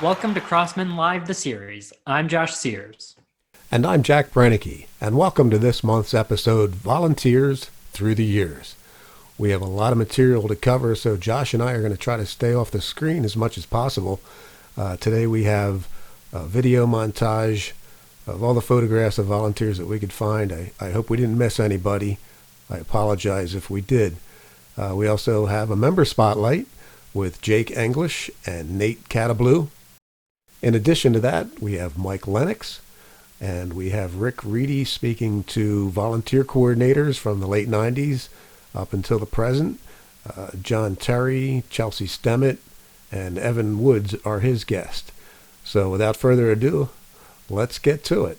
Welcome to CrossmenLive, the series. I'm Josh Sears. And I'm Jack Brennicky, and welcome to this month's episode, Volunteers Through the Years. We have a lot of material to cover, so Josh and I are going to try to stay off the screen as much as possible. Today we have a video montage of all the photographs of volunteers that we could find. I hope we didn't miss anybody. I apologize if we did. We also have a member spotlight with Jake English and Nate Catablew. In addition to that, we have Mike Lennox, and we have Rick Reedy speaking to volunteer coordinators from the late 90s up until the present. John Terry, Chelsea Stemmett, and Evan Woods are his guests. So without further ado, let's get to it.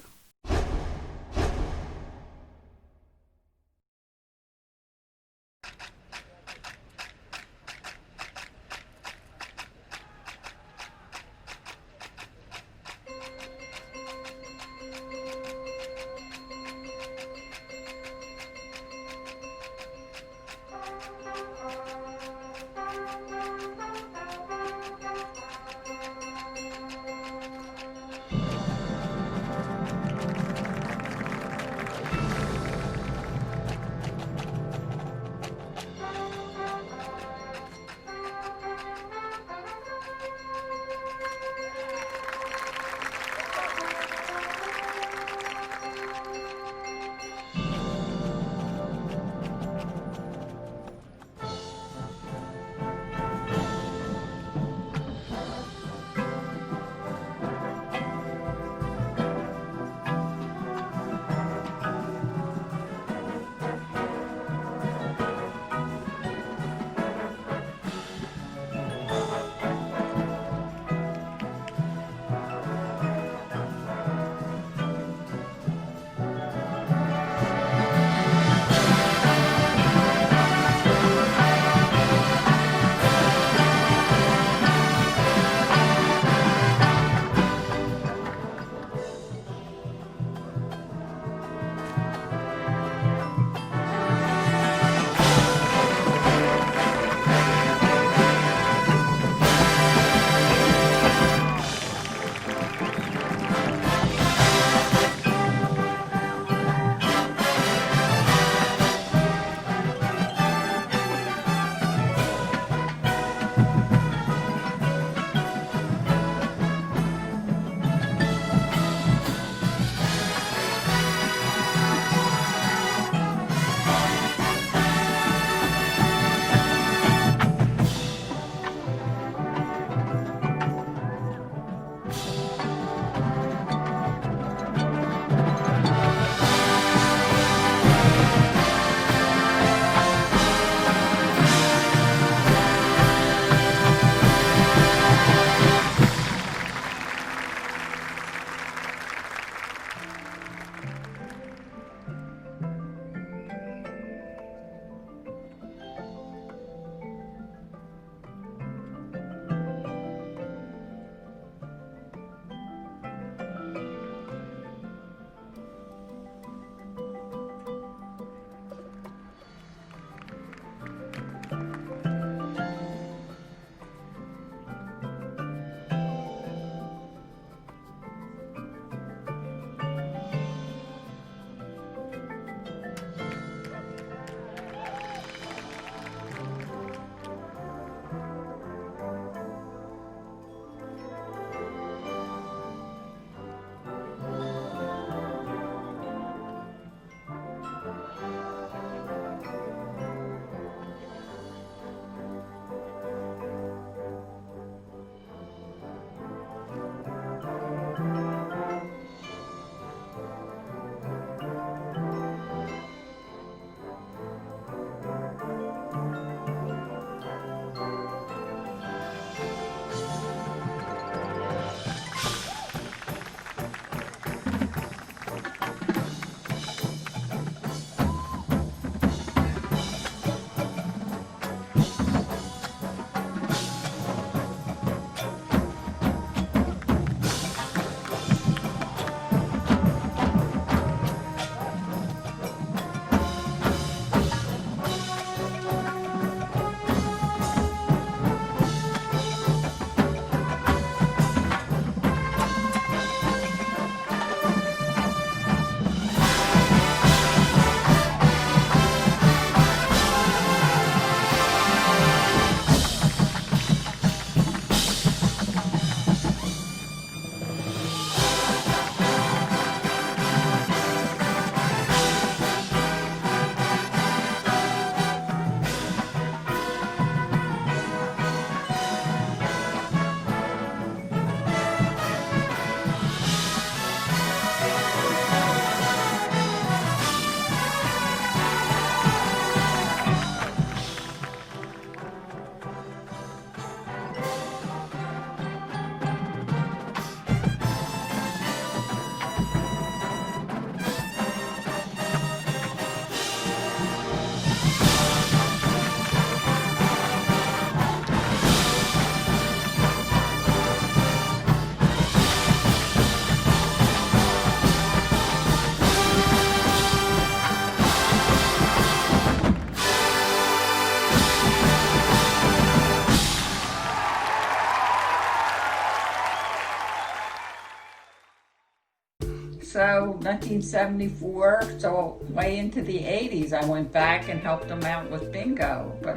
so 1974, so way into the 80s, I went back and helped them out with bingo. But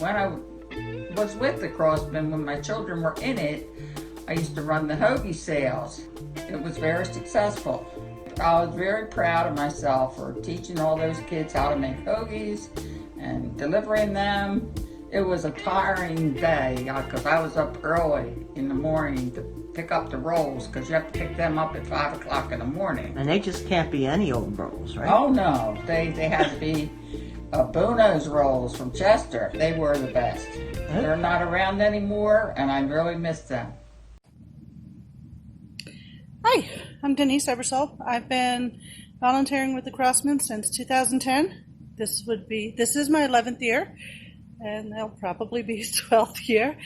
when I was with the Crossmen, when my children were in it, I used to run the hoagie sales. It was very successful. I was very proud of myself for teaching all those kids how to make hoagies and delivering them. It was a tiring day because I was up early in the morning to pick up the rolls, because you have to pick them up at 5 o'clock in the morning. And they just can't be any old rolls, right? Oh no, they had to be Bono's rolls from Chester. They were the best. They're not around anymore, and I really miss them. Hi, I'm Denise Ebersol. I've been volunteering with the Crossmen since 2010. This is my 11th year, and it'll probably be 12th year.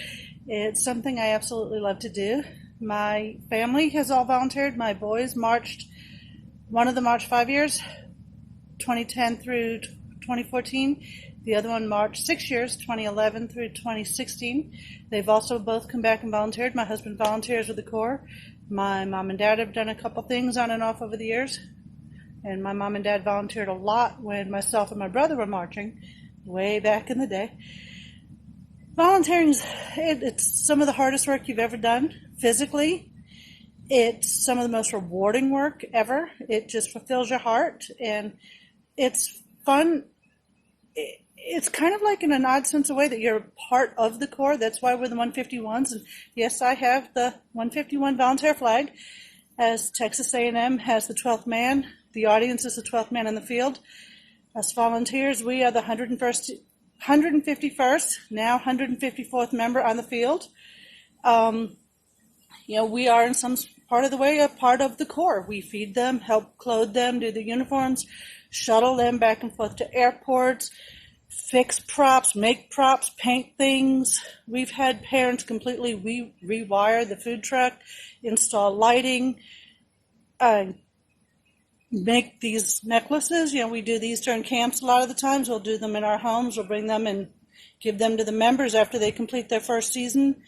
It's something I absolutely love to do. My family has all volunteered. My boys marched, one of them marched 5 years, 2010 through 2014. The other one marched 6 years, 2011 through 2016. They've also both come back and volunteered. My husband volunteers with the Corps. My mom and dad have done a couple things on and off over the years. And my mom and dad volunteered a lot when myself and my brother were marching way back in the day. Volunteering, it's some of the hardest work you've ever done physically. It's some of the most rewarding work ever. It just fulfills your heart, and it's fun. It's kind of like in an odd sense of way that you're part of the Corps. That's why we're the 151s. And yes, I have the 151 volunteer flag, as Texas A&M has the 12th man. The audience is the 12th man in the field. As volunteers, we are the 151st, now 154th member on the field. We are in some part of the way a part of the Corps. We feed them, help clothe them, do the uniforms, shuttle them back and forth to airports, fix props, make props, paint things. We've had parents completely rewire the food truck, install lighting, make these necklaces. We do these during camps a lot of the times. We'll do them in our homes. We'll bring them and give them to the members after they complete their first season.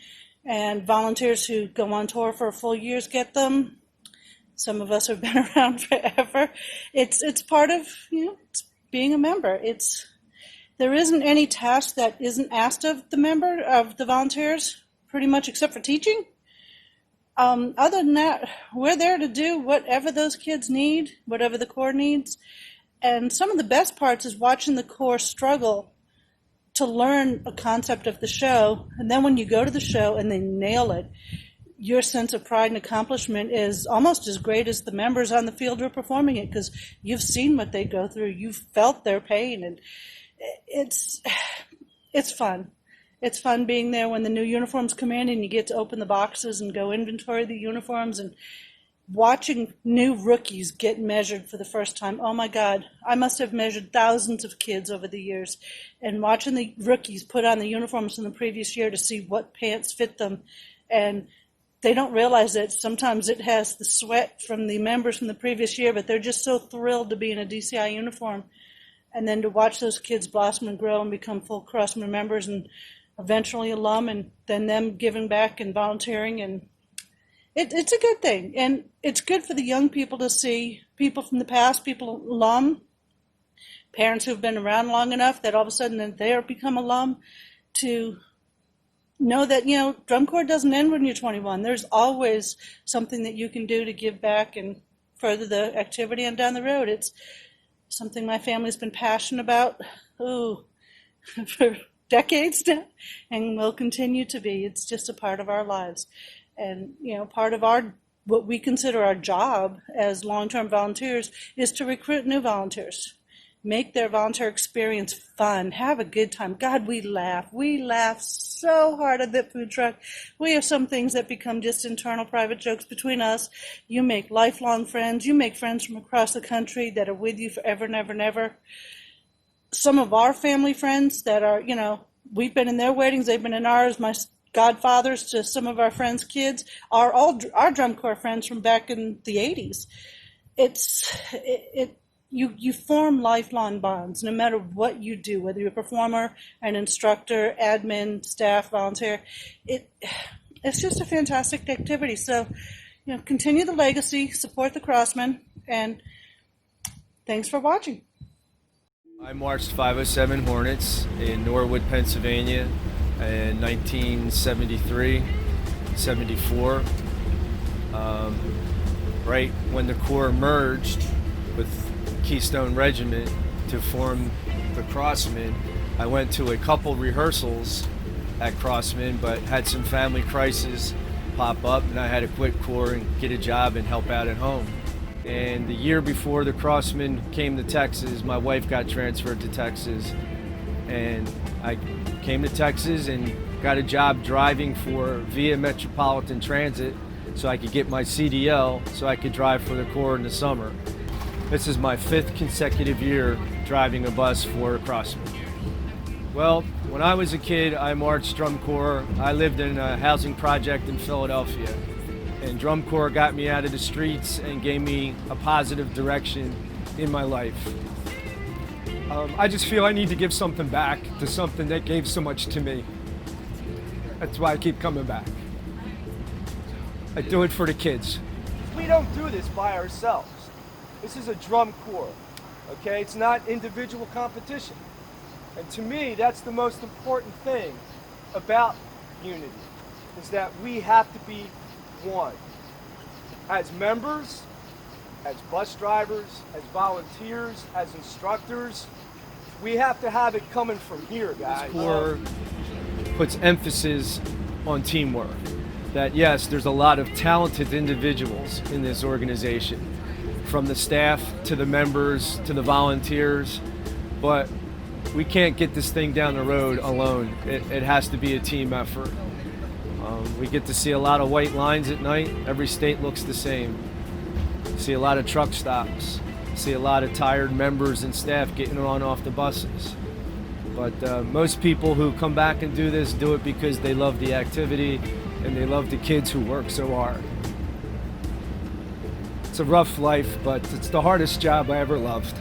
And volunteers who go on tour for full years get them. Some of us have been around forever. It's part of it's being a member. There isn't any task that isn't asked of the volunteers, pretty much except for teaching. Other than that, we're there to do whatever those kids need, whatever the Corps needs. And some of the best parts is watching the Corps struggle to learn a concept of the show. And then when you go to the show and they nail it, your sense of pride and accomplishment is almost as great as the members on the field who are performing it, because you've seen what they go through. You've felt their pain, and it's fun. It's fun being there when the new uniforms come in and you get to open the boxes and go inventory the uniforms, and watching new rookies get measured for the first time. Oh my God, I must have measured thousands of kids over the years, and watching the rookies put on the uniforms from the previous year to see what pants fit them. And they don't realize that sometimes it has the sweat from the members from the previous year, but they're just so thrilled to be in a DCI uniform. And then to watch those kids blossom and grow and become full Crossmen members and eventually alum, and then them giving back and volunteering. And it's a good thing. And it's good for the young people to see people from the past, people alum, parents who've been around long enough that all of a sudden they become alum, to know that, drum corps doesn't end when you're 21. There's always something that you can do to give back and further the activity. And down the road, it's something my family's been passionate about for decades now, and will continue to be. It's just a part of our lives. And, part of what we consider our job as long-term volunteers is to recruit new volunteers, make their volunteer experience fun, have a good time. God, we laugh. We laugh so hard at that food truck. We have some things that become just internal private jokes between us. You make lifelong friends. You make friends from across the country that are with you forever and ever and ever. Some of our family friends that are, we've been in their weddings, they've been in ours. My godfathers to some of our friends' kids are all our drum corps friends from back in the 80s. You form lifelong bonds no matter what you do, whether you're a performer, an instructor, admin, staff, volunteer. It's just a fantastic activity. So, continue the legacy, support the Crossmen, and thanks for watching. I marched 507 Hornets in Norwood, Pennsylvania in 1973, 74. Right when the Corps merged with Keystone Regiment to form the Crossmen, I went to a couple rehearsals at Crossmen, but had some family crisis pop up, and I had to quit Corps and get a job and help out at home. And the year before the Crossmen came to Texas, my wife got transferred to Texas, and I came to Texas and got a job driving for Via Metropolitan Transit so I could get my CDL so I could drive for the Corps in the summer. This is my 5th consecutive year driving a bus for Crossmen. Well, when I was a kid, I marched Drum Corps. I lived in a housing project in Philadelphia, and Drum Corps got me out of the streets and gave me a positive direction in my life. I just feel I need to give something back to something that gave so much to me. That's why I keep coming back. I do it for the kids. We don't do this by ourselves. This is a Drum Corps, okay? It's not individual competition. And to me, that's the most important thing about unity, is that we have to be one. As members, as bus drivers, as volunteers, as instructors, we have to have it coming from here, guys. This Corps puts emphasis on teamwork. That yes, there's a lot of talented individuals in this organization, from the staff to the members to the volunteers, but we can't get this thing down the road alone. It has to be a team effort. We get to see a lot of white lines at night. Every state looks the same. See a lot of truck stops. See a lot of tired members and staff getting on off the buses. But most people who come back and do this do it because they love the activity and they love the kids who work so hard. It's a rough life, but it's the hardest job I ever loved.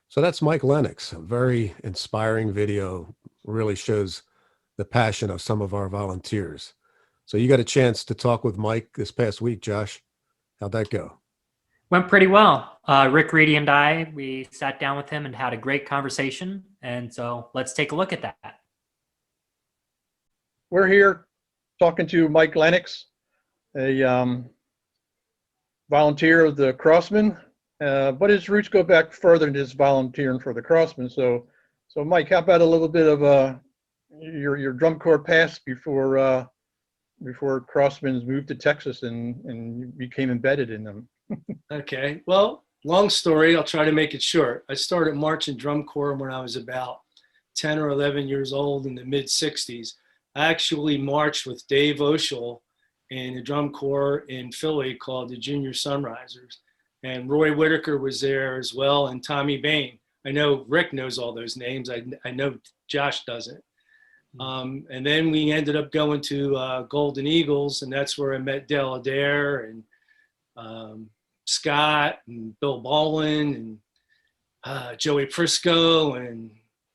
So that's Mike Lennox. A very inspiring video. Really shows the passion of some of our volunteers. So you got a chance to talk with Mike this past week, Josh. How'd that go? Went pretty well. Rick Reedy and we sat down with him and had a great conversation. And so let's take a look at that. We're here talking to Mike Lennox, a volunteer of the Crossmen, but his roots go back further than just volunteering for the Crossmen. So Mike, how about a little bit of your Drum Corps past before Crossmen moved to Texas and you became embedded in them? Okay, well, long story, I'll try to make it short. I started marching Drum Corps when I was about 10 or 11 years old in the mid-60s. I actually marched with Dave Oshel in a Drum Corps in Philly called the Junior Sunrisers. And Roy Whitaker was there as well, and Tommy Bain. I know Rick knows all those names. I know Josh doesn't. And then we ended up going to Golden Eagles, and that's where I met Dale Adair and Scott and Bill Baldwin and Joey Prisco and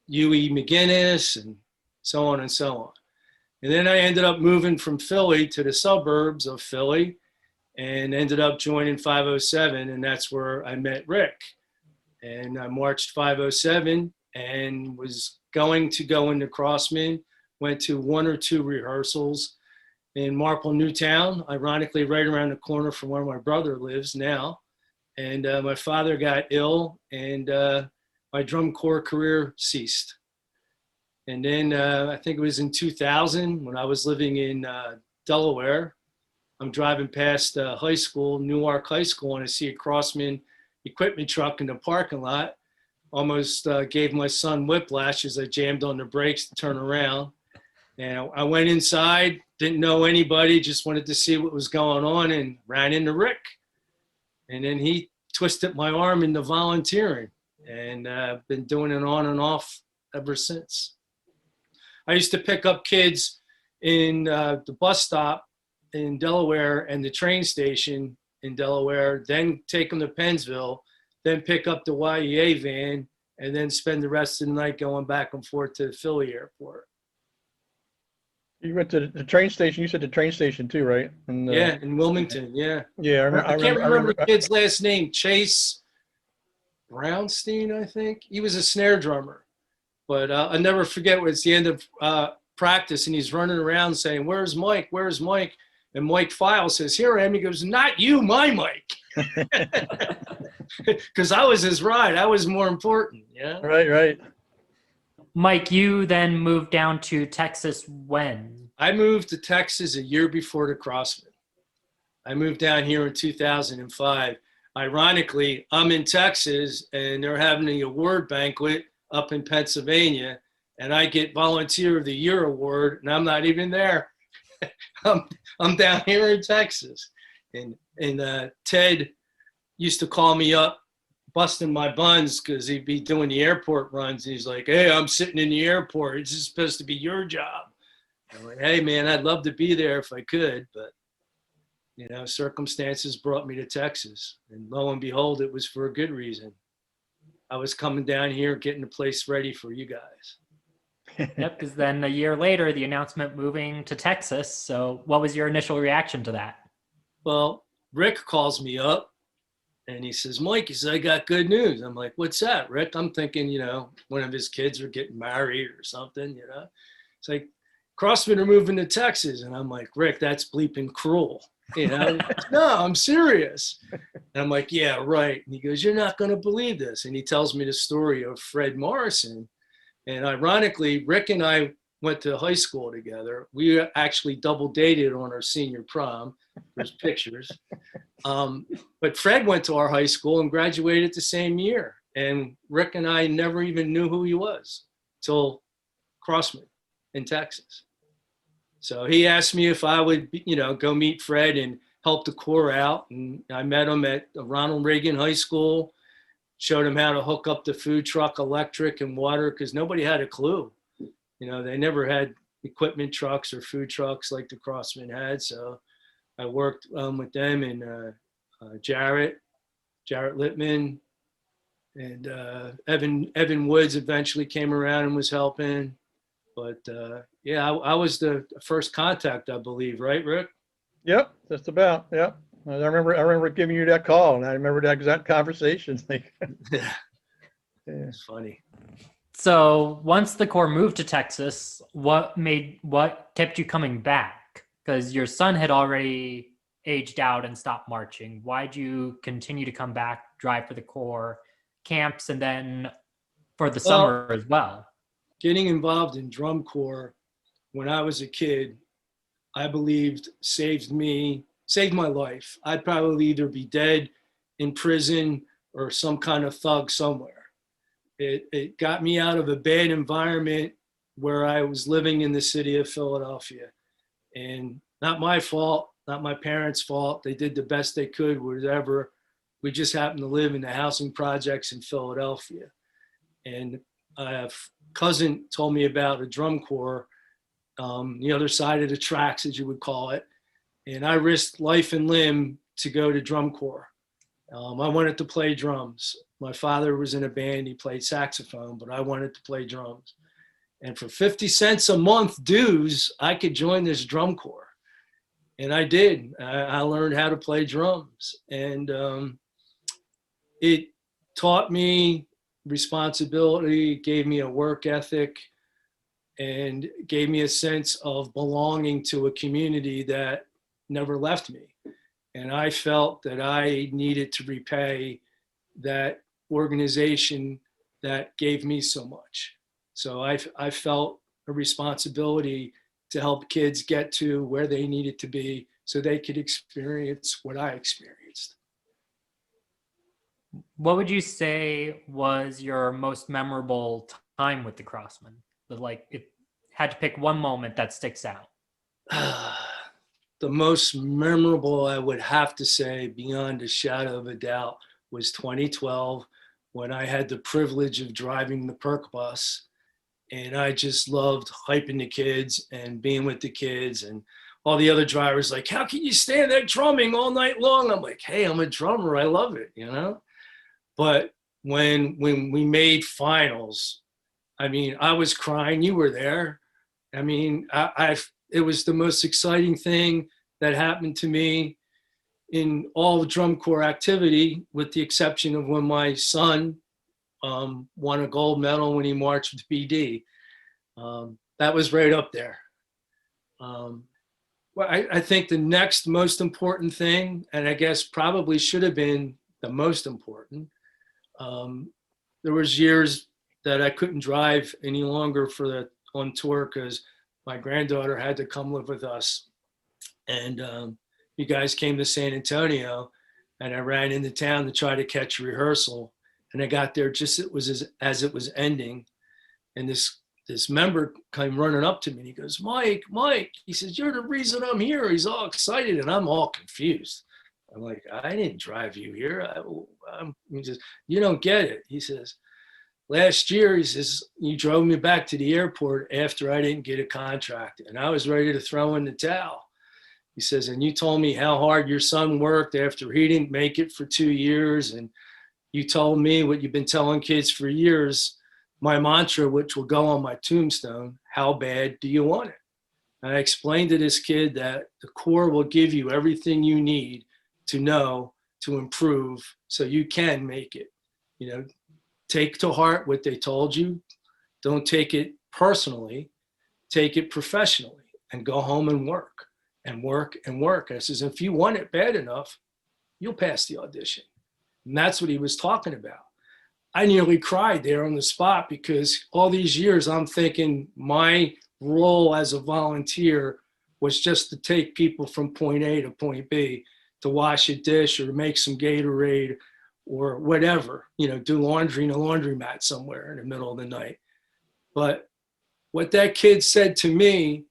Huey McGinnis and so on and so on. And then I ended up moving from Philly to the suburbs of Philly and ended up joining 507, and that's where I met Rick. And I marched 507 and was going to go into Crossmen, went to 1 or 2 rehearsals in Marple, Newtown, ironically right around the corner from where my brother lives now. And my father got ill, and my Drum Corps career ceased. And then I think it was in 2000 when I was living in Delaware. I'm driving past high school, Newark High School, and I see a Crossmen equipment truck in the parking lot. Almost gave my son whiplash as I jammed on the brakes to turn around. And I went inside, didn't know anybody, just wanted to see what was going on, and ran into Rick. And then he twisted my arm into volunteering, and I've been doing it on and off ever since. I used to pick up kids in the bus stop in Delaware and the train station in Delaware, then take them to Pennsville, then pick up the YEA van, and then spend the rest of the night going back and forth to the Philly airport. You went to the train station. You said the train station too, right? And, Yeah, in Wilmington. Yeah. Yeah, I can't remember the kid's last name. Chase Brownstein, I think. He was a snare drummer. But I'll never forget when it's the end of practice and he's running around saying, "Where's Mike? Where's Mike?" And Mike File says, "Here I am." He goes, "Not you, my Mike." Because I was his ride. I was more important. Yeah. Right. Mike, you then moved down to Texas when? I moved to Texas a year before the Crossmen. I moved down here in 2005. Ironically, I'm in Texas and they're having the award banquet up in Pennsylvania, and I get Volunteer of the Year award, and I'm not even there. I'm down here in Texas, and Ted used to call me up, busting my buns because he'd be doing the airport runs, and he's like, "Hey, I'm sitting in the airport. It's just supposed to be your job." I'm like, "Hey, man, I'd love to be there if I could, but circumstances brought me to Texas, and lo and behold, it was for a good reason. I was coming down here, getting the place ready for you guys." Yep, because then a year later, the announcement moving to Texas. So what was your initial reaction to that? Well, Rick calls me up and he says, "Mike," he says, "I got good news." I'm like, "What's that, Rick?" I'm thinking, one of his kids are getting married or something, It's like, "Crossmen are moving to Texas." And I'm like, "Rick, that's bleeping cruel." No, I'm serious. And I'm like, "Yeah, right." And he goes, "You're not going to believe this." And he tells me the story of Fred Morrison. And ironically, Rick and I went to high school together. We actually double dated on our senior prom. There's pictures. But Fred went to our high school and graduated the same year. And Rick and I never even knew who he was till Crossmen in Texas. So he asked me if I would, go meet Fred and help the Corps out. And I met him at Ronald Reagan High School, showed him how to hook up the food truck, electric and water, because nobody had a clue. They never had equipment trucks or food trucks like the Crossmen had. So I worked with them, and Jarrett Littman, and Evan Woods eventually came around and was helping. But I was the first contact, I believe, right, Rick? Yep, just about. Yep. I remember giving you that call, and I remember that exact conversation. Yeah. Yeah. It's funny. So once the Corps moved to Texas, what kept you coming back? Because your son had already aged out and stopped marching. Why'd you continue to come back, drive for the Corps camps, and then for the summer as well? Getting involved in drum corps when I was a kid, I believed saved my life. I'd probably either be dead, in prison, or some kind of thug somewhere. It got me out of a bad environment where I was living in the city of Philadelphia. And not my fault, not my parents' fault. They did the best they could, whatever. We just happened to live in the housing projects in Philadelphia. And a cousin told me about a drum corps, the other side of the tracks, as you would call it. And I risked life and limb to go to drum corps. I wanted to play drums. My father was in a band, he played saxophone, but I wanted to play drums. And for 50 cents a month dues, I could join this drum corps. And I did. I learned how to play drums. And it taught me responsibility, gave me a work ethic, and gave me a sense of belonging to a community that never left me. And I felt that I needed to repay that organization that gave me so much. So I felt a responsibility to help kids get to where they needed to be so they could experience what I experienced. What would you say was your most memorable time with the Crossmen? If had to pick one moment that sticks out. The most memorable, I would have to say, beyond a shadow of a doubt, was 2012, when I had the privilege of driving the Perk bus. And I just loved hyping the kids and being with the kids, and all the other drivers like, "How can you stand there drumming all night long?" I'm like, "Hey, I'm a drummer. I love it, But when we made finals, I mean, I was crying. You were there. I mean, it was the most exciting thing that happened to me in all the drum corps activity, with the exception of when my son won a gold medal when he marched with BD. That was right up there. Well, I think the next most important thing, and I guess probably should have been the most important, there was years that I couldn't drive any longer on tour because my granddaughter had to come live with us. And you guys came to San Antonio, and I ran into town to try to catch a rehearsal. And I got there just as it was ending. And this member came running up to me and he goes, Mike, he says, you're the reason I'm here. He's all excited and I'm all confused. I'm like, I didn't drive you here. He says, you don't get it. He says, last year, he says, you drove me back to the airport after I didn't get a contract and I was ready to throw in the towel. He says, and you told me how hard your son worked after he didn't make it for 2 years. And you told me what you've been telling kids for years, my mantra, which will go on my tombstone, how bad do you want it? And I explained to this kid that the Corps will give you everything you need to know, to improve, so you can make it. You know, take to heart what they told you. Don't take it personally, take it professionally and go home and work and work and work. And I says, if you want it bad enough, you'll pass the audition. And that's what he was talking about. I nearly cried there on the spot because all these years I'm thinking my role as a volunteer was just to take people from point A to point B, to wash a dish or make some Gatorade or whatever, you know, do laundry in a laundromat somewhere in the middle of the night. But what that kid said to me,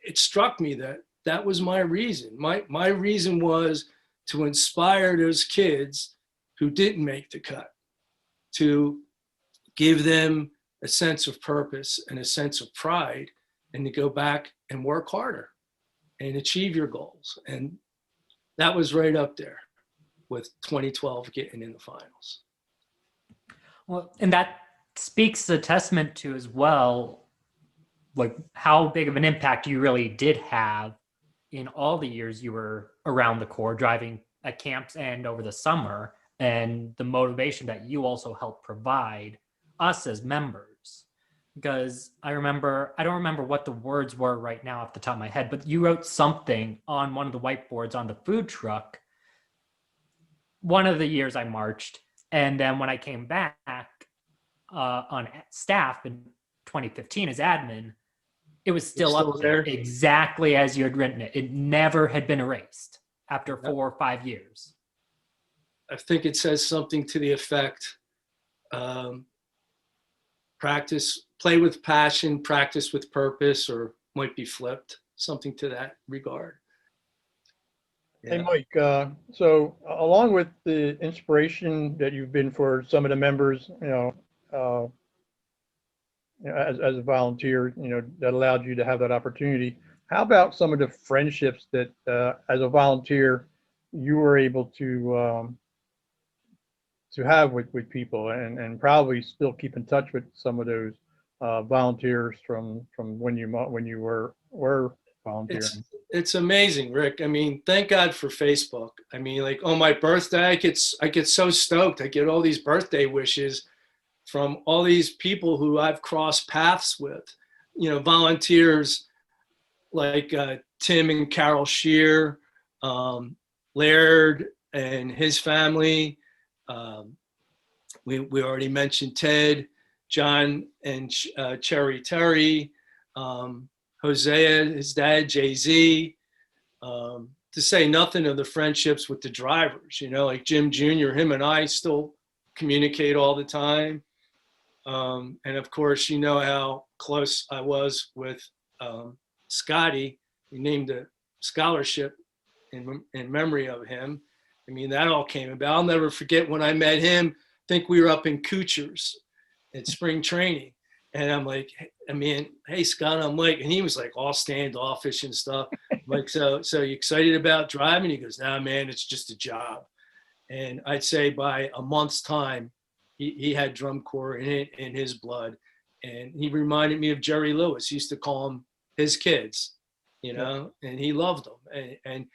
it struck me that that was my reason. My reason was to inspire those kids who didn't make the cut, to give them a sense of purpose and a sense of pride, and to go back and work harder and achieve your goals. And that was right up there with 2012 getting in the finals. Well, and that speaks a testament to as well, like how big of an impact you really did have in all the years you were around the Corps, driving at camps and over the summer, and the motivation that you also helped provide us as members. Because I don't remember what the words were right now off the top of my head, but you wrote something on one of the whiteboards on the food truck one of the years I marched. And then when I came back on staff in 2015 as admin, it was still up there exactly as you had written it. It never had been erased after 4 or 5 years. I think it says something to the effect, play with passion, practice with purpose, or might be flipped, something to that regard. Hey, Mike, so along with the inspiration that you've been for some of the members, as a volunteer, that allowed you to have that opportunity, how about some of the friendships that, as a volunteer, you were able to have with people, and probably still keep in touch with some of those volunteers from when you were volunteering? It's amazing, Rick. I mean, thank God for Facebook. I mean, like on my birthday, I get so stoked. I get all these birthday wishes from all these people who I've crossed paths with, volunteers like Tim and Carol Shear, Laird and his family. We already mentioned Ted, John and Cherry Terry, Hosea, his dad, Jay-Z, to say nothing of the friendships with the drivers, like Jim Jr., him and I still communicate all the time. And of course, you know how close I was with Scotty. We named a scholarship in memory of him. I mean, that all came about. I'll never forget when I met him. I think we were up in Kuchers at spring training. And I'm like, hey, Scott, I'm Mike. And he was like all standoffish and stuff. I'm like, so you excited about driving? He goes, nah, man, it's just a job. And I'd say by a month's time, he had drum corps in his blood. And he reminded me of Jerry Lewis. He used to call him his kids. you know, and he loved them. And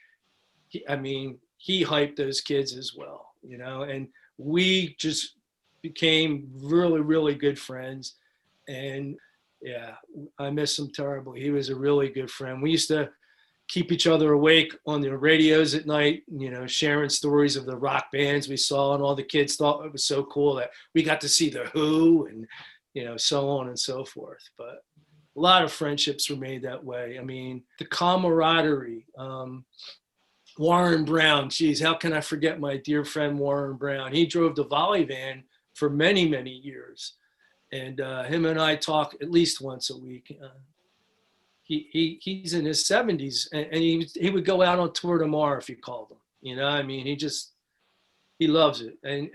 I mean, he hyped those kids as well, you know, and we just became really, really good friends. And yeah, I miss him terribly. He was a really good friend. We used to keep each other awake on the radios at night, you know, sharing stories of the rock bands we saw, and all the kids thought it was so cool that we got to see the Who and, you know, so on and so forth. But a lot of friendships were made that way. I mean, the camaraderie, Warren Brown, geez, how can I forget my dear friend Warren Brown? He drove the volley van for many, many years. And him and I talk at least once a week. He's in his 70s, and he would go out on tour tomorrow if you called him. You know, I mean, he loves it, and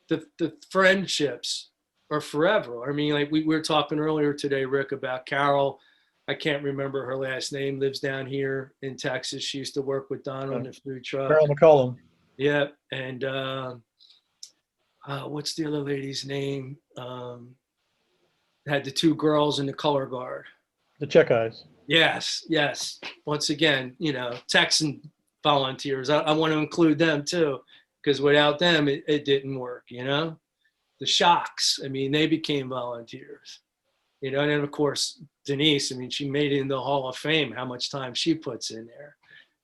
the friendships are forever. I mean, like we were talking earlier today, Rick, about Carol. I can't remember her last name. Lives down here in Texas. She used to work with Don on the food truck. Carol McCullum. Yeah, and what's the other lady's name? Had the two girls in the color guard. The Czech eyes. Yes. Once again, you know, Texan volunteers. I want to include them too, because without them, it didn't work, you know? The Shocks, I mean, they became volunteers. You know, and then of course, Denise, I mean, she made it in the Hall of Fame, how much time she puts in there.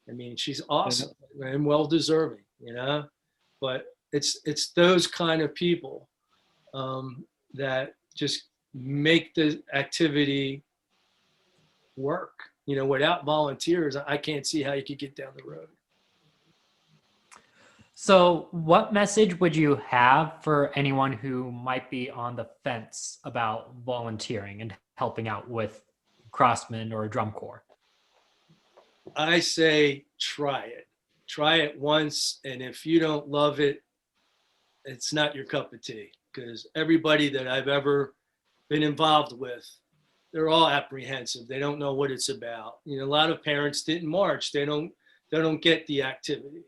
I mean, she's awesome and well-deserving, you know? But it's those kind of people that just make the activity work. You know, without volunteers, I can't see how you could get down the road. So what message would you have for anyone who might be on the fence about volunteering and helping out with Crossmen or Drum Corps? I say try it. Try it once, and if you don't love it, it's not your cup of tea. Because everybody that I've ever been involved with, they're all apprehensive. They don't know what it's about. You know, a lot of parents didn't march. They don't get the activity,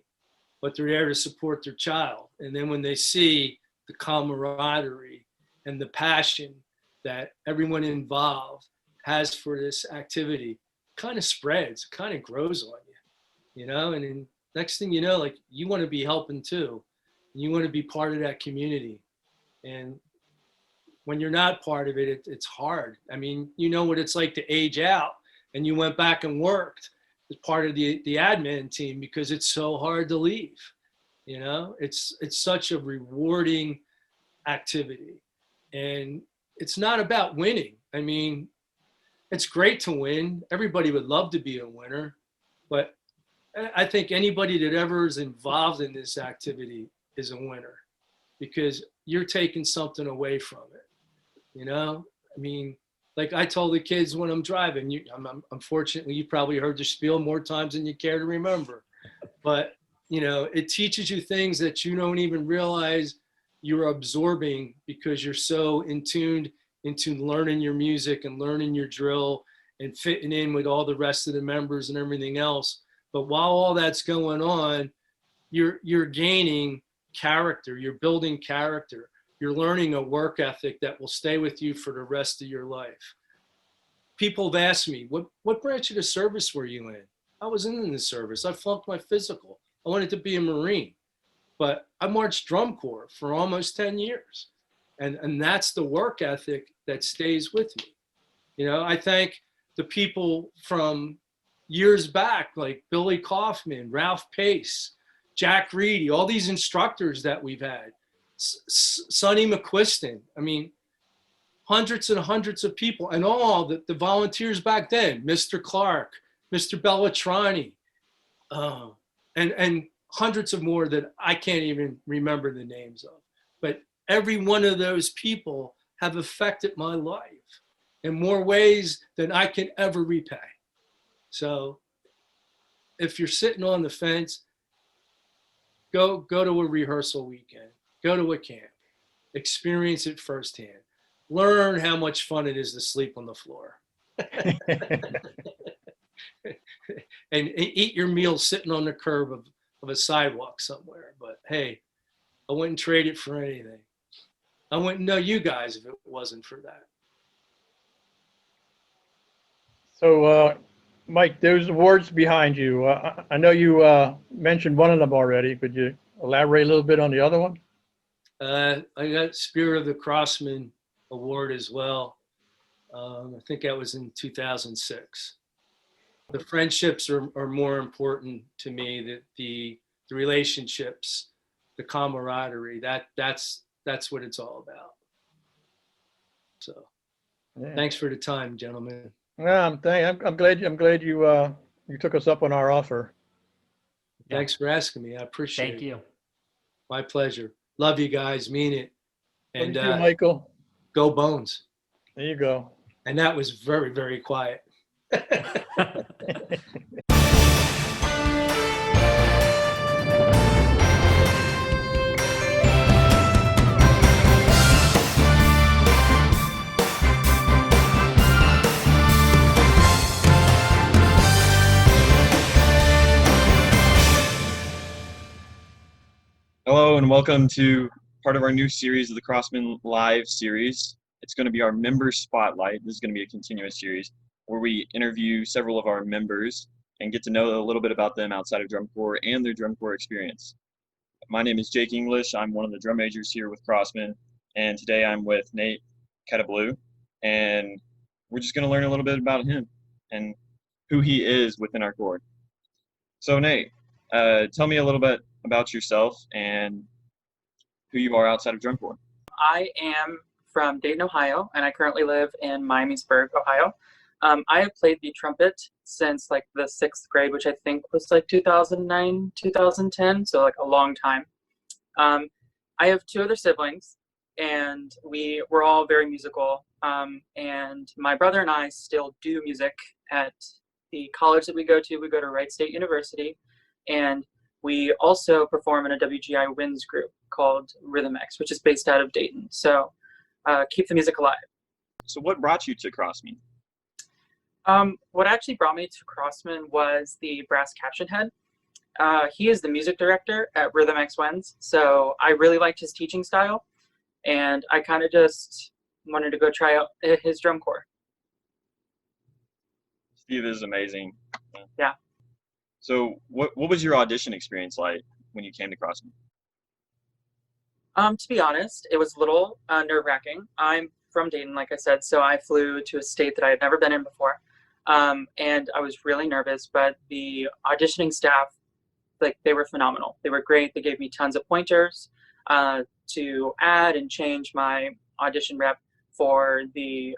but they're there to support their child. And then when they see the camaraderie and the passion that everyone involved has for this activity, kind of spreads, kind of grows on you, you know? And then next thing you know, like, you want to be helping too. You want to be part of that community. And when you're not part of it, it's hard. I mean, you know what it's like to age out, and you went back and worked as part of the admin team because it's so hard to leave. You know, it's such a rewarding activity, and it's not about winning. I mean, it's great to win. Everybody would love to be a winner, but I think anybody that ever is involved in this activity is a winner, because you're taking something away from it. You know, I mean, like I told the kids when I'm driving, unfortunately, you probably heard the spiel more times than you care to remember, but you know, it teaches you things that you don't even realize you're absorbing because you're so in tuned into learning your music and learning your drill and fitting in with all the rest of the members and everything else. But while all that's going on, you're gaining character, you're building character. You're learning a work ethic that will stay with you for the rest of your life. People have asked me, what branch of the service were you in? I was in the service. I flunked my physical. I wanted to be a Marine, but I marched drum corps for almost 10 years. And that's the work ethic that stays with me. You know, I thank the people from years back, like Billy Kaufman, Ralph Pace, Jack Reedy, all these instructors that we've had. Sonny McQuiston, I mean, hundreds and hundreds of people, and all the volunteers back then, Mr. Clark, Mr. Bellatrani, and hundreds of more that I can't even remember the names of. But every one of those people have affected my life in more ways than I can ever repay. So if you're sitting on the fence, go to a rehearsal weekend. Go to a camp, experience it firsthand, learn how much fun it is to sleep on the floor and eat your meal sitting on the curb of a sidewalk somewhere. But hey, I wouldn't trade it for anything. I wouldn't know you guys if it wasn't for that. So, Mike, those awards behind you, I know you mentioned one of them already. Could you elaborate a little bit on the other one? I got Spirit of the Crossman award as well. I think that was in 2006. The friendships are more important to me. That the relationships, the camaraderie. That's what it's all about. So, Yeah. thanks for the time, gentlemen. Yeah, I'm glad you took us up on our offer. Thanks for asking me. I appreciate Thank it. you. My pleasure. Love you guys. Mean it. Love And you too, Michael. go Bones. There you go. And that was very, very quiet. Hello and welcome to part of our new series of the CrossmenLive series. It's going to be our member spotlight. This is going to be a continuous series where we interview several of our members and get to know a little bit about them outside of drum corps and their drum corps experience. My name is Jake English. I'm one of the drum majors here with Crossmen, and today I'm with Nate Ketablu, and we're just going to learn a little bit about him and who he is within our corps. So Nate, tell me a little bit about yourself and who you are outside of drum corps. I am from Dayton, Ohio, and I currently live in Miamisburg, Ohio. I have played the trumpet since like the 6th grade, which I think was like 2009, 2010, so like a long time. I have 2 other siblings, and we're all very musical. And my brother and I still do music at the college that we go to. We go to Wright State University, and we also perform in a WGI Winds group called Rhythm X, which is based out of Dayton. So keep the music alive. So what brought you to Crossmen? What actually brought me to Crossmen was the brass caption head. He is the music director at Rhythm X Winds, so I really liked his teaching style, and I kind of just wanted to go try out his drum corps. Steve is amazing. Yeah. So what was your audition experience like when you came to Crossmen? To be honest, it was a little nerve-wracking. I'm from Dayton, like I said, so I flew to a state that I had never been in before, and I was really nervous, but the auditioning staff, like, they were phenomenal. They were great. They gave me tons of pointers to add and change my audition rep for the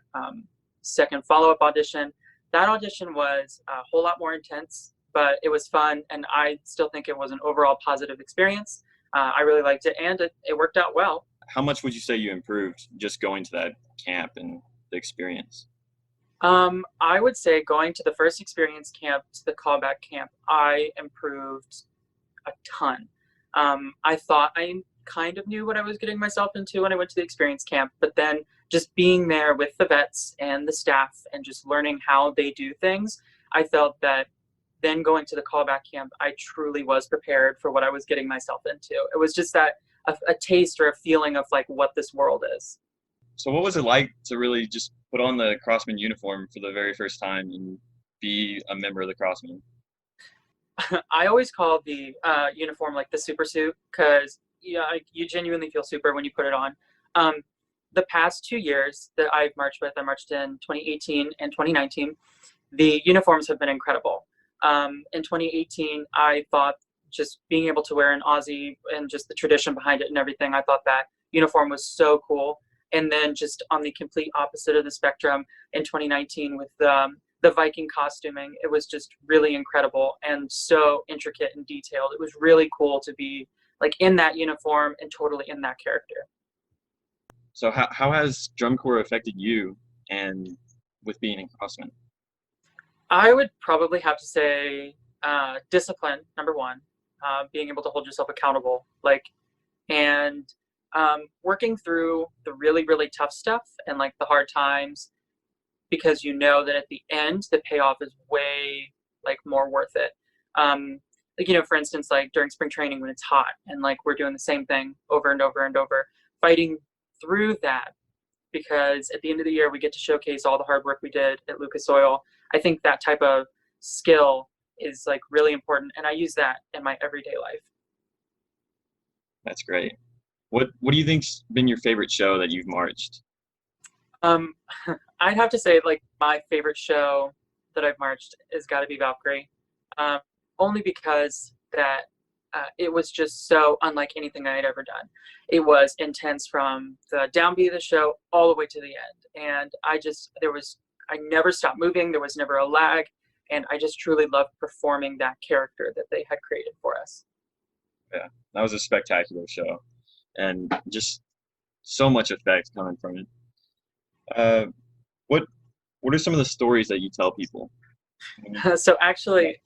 second follow-up audition. That audition was a whole lot more intense, but it was fun, and I still think it was an overall positive experience. I really liked it, and it worked out well. How much would you say you improved just going to that camp and the experience? I would say going to the first experience camp to the callback camp, I improved a ton. I thought I kind of knew what I was getting myself into when I went to the experience camp, but then just being there with the vets and the staff and just learning how they do things, I felt that then going to the callback camp, I truly was prepared for what I was getting myself into. It was just that a taste or a feeling of like what this world is. So what was it like to really just put on the Crossmen uniform for the very first time and be a member of the Crossmen? I always call the uniform like the super suit, because you genuinely feel super when you put it on. The past 2 years that I've marched with, I marched in 2018 and 2019, the uniforms have been incredible. In 2018, I thought just being able to wear an Aussie and just the tradition behind it and everything, I thought that uniform was so cool. And then just on the complete opposite of the spectrum in 2019 with the Viking costuming, it was just really incredible and so intricate and detailed. It was really cool to be like in that uniform and totally in that character. So how has drum corps affected you and with being in Crossmen? I would probably have to say discipline, number one, being able to hold yourself accountable, and working through the really, really tough stuff and like the hard times, because you know that at the end, the payoff is way like more worth it. For instance, like during spring training when it's hot and like we're doing the same thing over and over and over, fighting through that because at the end of the year, we get to showcase all the hard work we did at Lucas Oil. I think that type of skill is like really important, and I use that in my everyday life. That's great. What do you think's been your favorite show that you've marched? I'd have to say like my favorite show that I've marched has got to be Valkyrie, only because that it was just so unlike anything I had ever done. It was intense from the downbeat of the show all the way to the end, and I never stopped moving. There was never a lag, and I just truly loved performing that character that they had created for us. Yeah, that was a spectacular show, and just so much effect coming from it. What are some of the stories that you tell people? So actually,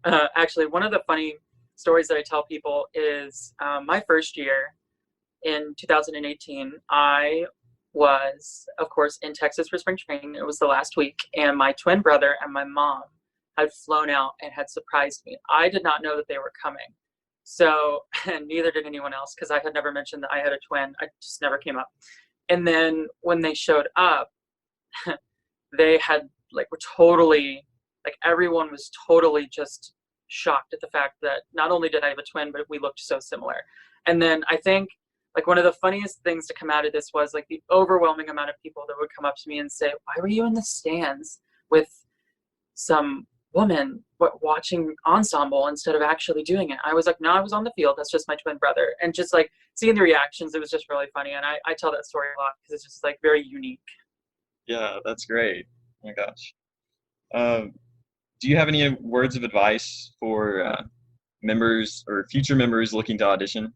one of the funny stories that I tell people is my first year in 2018, I was, of course, in Texas for spring training. It was the last week, and my twin brother and my mom had flown out and had surprised me. I did not know that they were coming. So, and neither did anyone else, because I had never mentioned that I had a twin. I just never came up. And then when they showed up, they had were totally, everyone was totally just shocked at the fact that not only did I have a twin, but we looked so similar. And then I think one of the funniest things to come out of this was the overwhelming amount of people that would come up to me and say, "Why were you in the stands with some woman watching ensemble instead of actually doing it?" I was like, "No, I was on the field. That's just my twin brother." And just seeing the reactions, it was just really funny. And I tell that story a lot because it's just very unique. Yeah, that's great. Oh my gosh. Do you have any words of advice for members or future members looking to audition?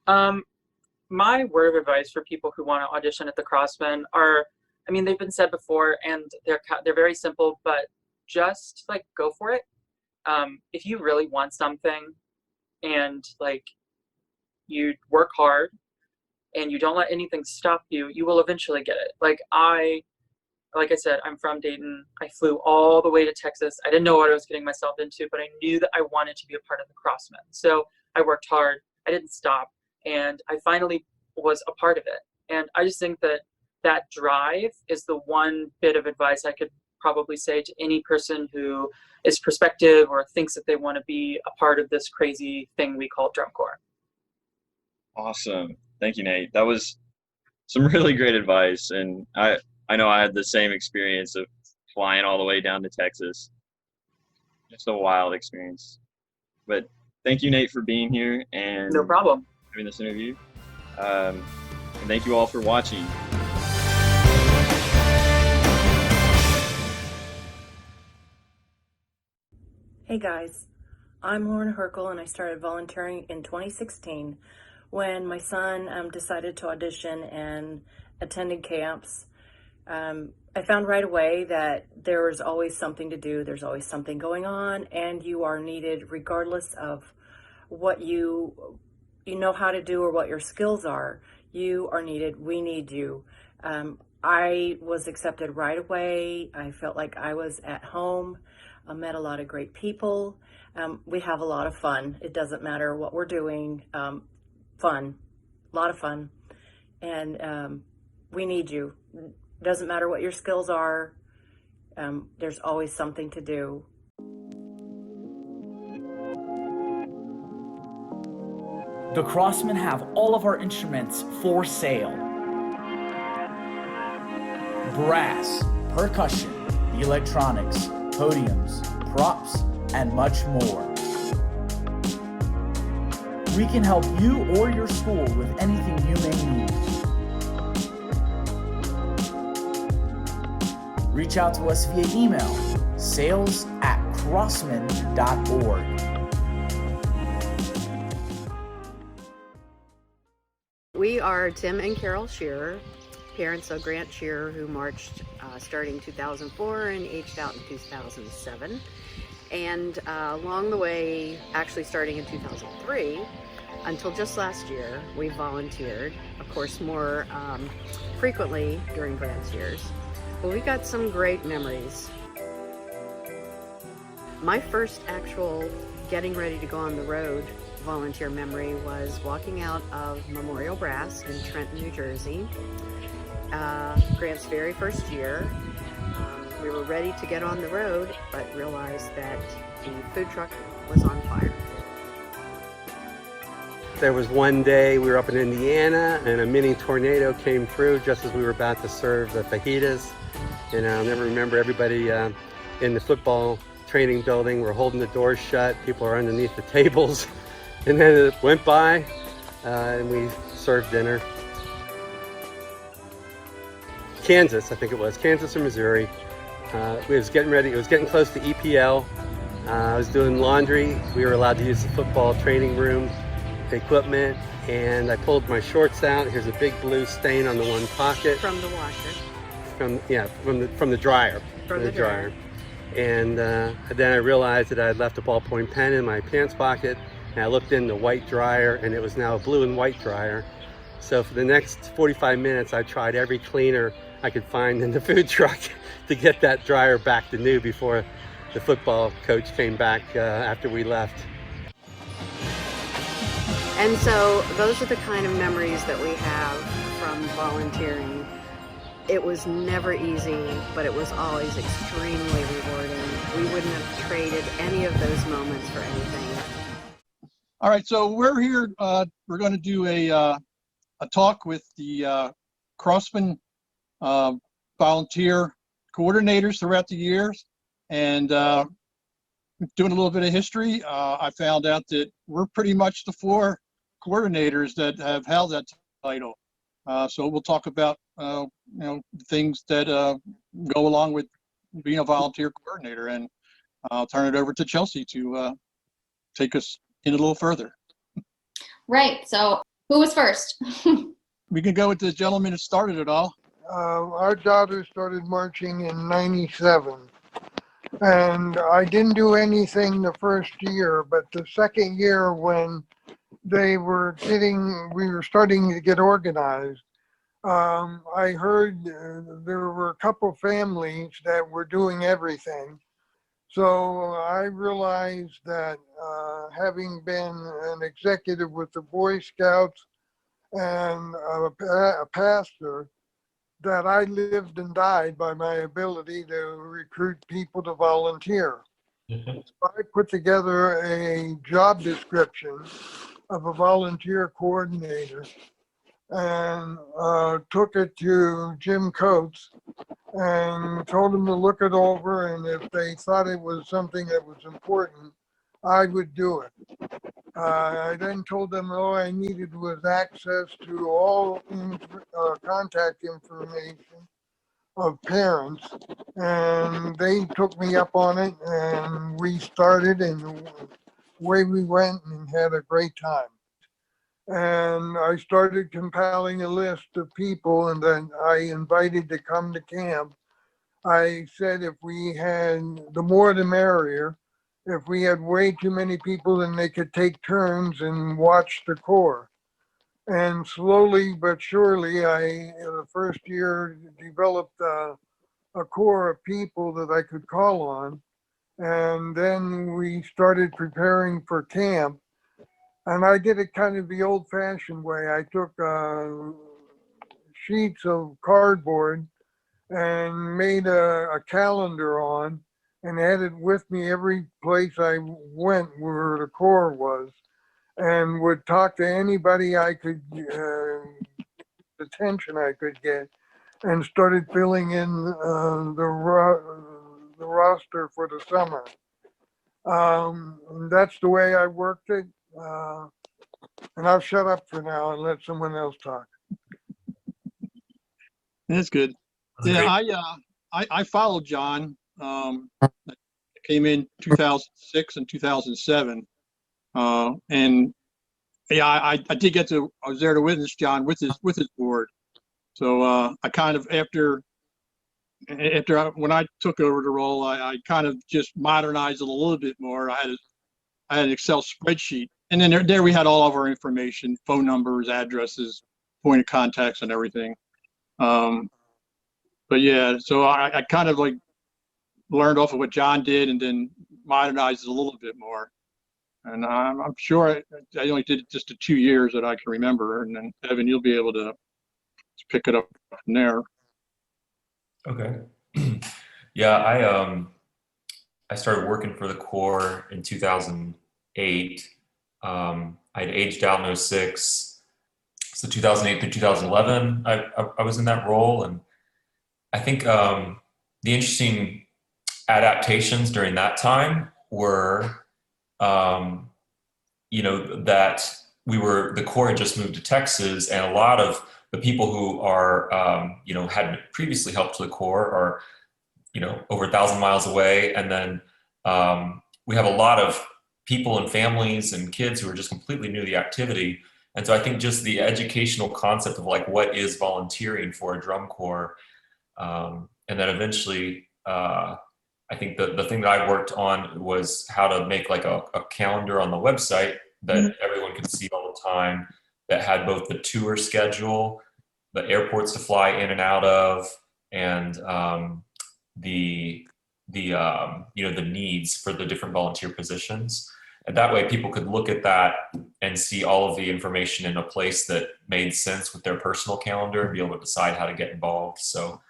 My word of advice for people who want to audition at the Crossmen are, they've been said before, and they're very simple, but just go for it. If you really want something and you work hard and you don't let anything stop you, you will eventually get it. Like I said, I'm from Dayton. I flew all the way to Texas. I didn't know what I was getting myself into, but I knew that I wanted to be a part of the Crossmen. So I worked hard. I didn't stop. And I finally was a part of it. And I just think that that drive is the one bit of advice I could probably say to any person who is prospective or thinks that they want to be a part of this crazy thing we call drum corps. Awesome. Thank you, Nate. That was some really great advice. And I know I had the same experience of flying all the way down to Texas. Just a wild experience. But thank you, Nate, for being here and no problem having this interview. And thank you all for watching. Hey guys, I'm Lauren Herkel, and I started volunteering in 2016 when my son decided to audition and attended camps. I found right away that there is always something to do, there's always something going on, and you are needed regardless of what you know how to do or what your skills are. You are needed. We need you. I was accepted right away. I felt like I was at home. I met a lot of great people. We have a lot of fun. It doesn't matter what we're doing. Fun, a lot of fun. And we need you. Doesn't matter what your skills are. There's always something to do. The Crossmen have all of our instruments for sale. Brass, percussion, electronics, podiums, props, and much more. We can help you or your school with anything you may need. Reach out to us via email, sales@crossmen.org. We are Tim and Carol Shearer, parents of Grant Shearer, who marched starting 2004 and aged out in 2007. And along the way, actually starting in 2003, until just last year, we volunteered, of course, more frequently during Grant's years. But we got some great memories. My first actual getting ready to go on the road volunteer memory was walking out of Memorial Brass in Trenton, New Jersey, Grant's very first year. We were ready to get on the road, but realized that the food truck was on fire. There was one day we were up in Indiana and a mini tornado came through just as we were about to serve the fajitas. And I'll never remember everybody in the football training building were holding the doors shut. People are underneath the tables. And then it went by and we served dinner. Kansas, I think it was, Kansas or Missouri. It was getting ready, it was getting close to EPL. I was doing laundry. We were allowed to use the football training room equipment, and I pulled my shorts out. Here's a big blue stain on the one pocket. From the washer. From the dryer. From the dryer. And then I realized that I had left a ballpoint pen in my pants pocket, and I looked in the white dryer, and it was now a blue and white dryer. So for the next 45 minutes, I tried every cleaner I could find in the food truck to get that dryer back to new before the football coach came back after we left. And so those are the kind of memories that we have from volunteering. It was never easy, but it was always extremely rewarding. We wouldn't have traded any of those moments for anything. All right, so we're here. We're going to do a talk with the Crossmen volunteer coordinators throughout the years, and doing a little bit of history. I found out that we're pretty much the four coordinators that have held that title. So we'll talk about things that go along with being a volunteer coordinator, and I'll turn it over to Chelsea to take us in a little further. Right. So who was first? We can go with the gentleman who started it all. Our daughter started marching in '97. And I didn't do anything the first year, but the second year when we were starting to get organized, I heard there were a couple families that were doing everything. So I realized that having been an executive with the Boy Scouts and a pastor, that I lived and died by my ability to recruit people to volunteer. So I put together a job description of a volunteer coordinator and took it to Jim Coates and told him to look it over, and if they thought it was something that was important, I would do it. I then told them all I needed was access to all contact information of parents, and they took me up on it, and we started, and away we went and had a great time. And I started compiling a list of people, and then I invited to come to camp. I said if we had, the more the merrier. If we had way too many people, then they could take turns and watch the corps. And slowly but surely, the first year, developed a core of people that I could call on. And then we started preparing for camp. And I did it kind of the old-fashioned way. I took sheets of cardboard and made a calendar on, and had it with me every place I went where the corps was, and would talk to anybody I could, attention I could get, and started filling in the roster for the summer. And that's the way I worked it. And I'll shut up for now and let someone else talk. That's good. Yeah, I followed John. Came in 2006 and 2007, and yeah, I did I was there to witness John with his board. So I kind of when I took over the role, I kind of just modernized it a little bit more. I had an Excel spreadsheet, and then there we had all of our information, phone numbers, addresses, point of contacts, and everything. But yeah, so I kind of like learned off of what John did and then modernized it a little bit more. And I'm sure I only did it just the 2 years that I can remember. And then Evan, you'll be able to pick it up from there. Okay. Yeah, I started working for the Corps in 2008. I'd aged out in 06. So 2008 through 2011, I was in that role. And I think the interesting adaptations during that time were, that the Corps had just moved to Texas, and a lot of the people who are, had previously helped the Corps are, over 1,000 miles away. And then we have a lot of people and families and kids who are just completely new to the activity. And so I think just the educational concept of like, what is volunteering for a drum corps? And then eventually, I think the thing that I worked on was how to make like a calendar on the website that everyone could see all the time, that had both the tour schedule, the airports to fly in and out of, and the needs for the different volunteer positions. And that way people could look at that and see all of the information in a place that made sense with their personal calendar and be able to decide how to get involved. So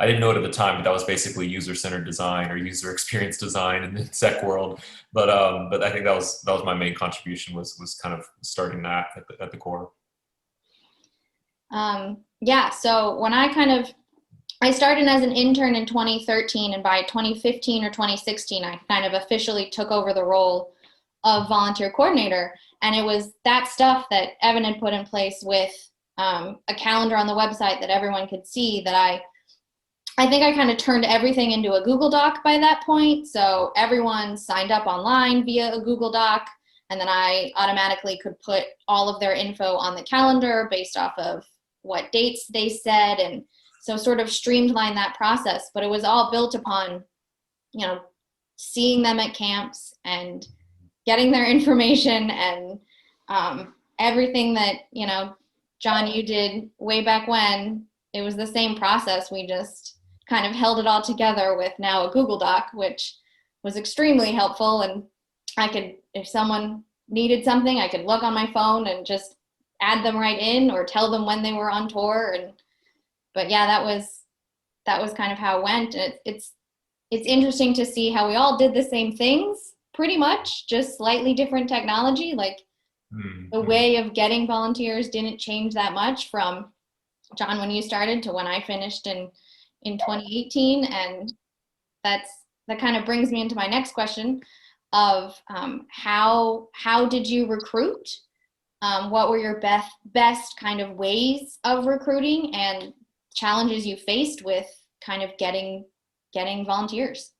I didn't know it at the time, but that was basically user-centered design or user experience design in the SEC world. But I think that was my main contribution, was kind of starting that at the Corps. Yeah, so when I started as an intern in 2013, and by 2015 or 2016, I kind of officially took over the role of volunteer coordinator. And it was that stuff that Evan had put in place with a calendar on the website that everyone could see, that I think I kind of turned everything into a Google Doc by that point. So everyone signed up online via a Google Doc, and then I automatically could put all of their info on the calendar based off of what dates they said, and so sort of streamline that process. But it was all built upon, seeing them at camps and getting their information, and everything that, John, you did way back when. It was the same process. We just kind of held it all together with now a Google Doc, which was extremely helpful. And I could, if someone needed something, I could look on my phone and just add them right in, or tell them when they were on tour. But yeah, that was kind of how it went. And it's interesting to see how we all did the same things, pretty much, just slightly different technology. Like the way of getting volunteers didn't change that much from John when you started to when I finished in 2018. And that kind of brings me into my next question of how did you recruit? What were your best kind of ways of recruiting, and challenges you faced with kind of getting volunteers?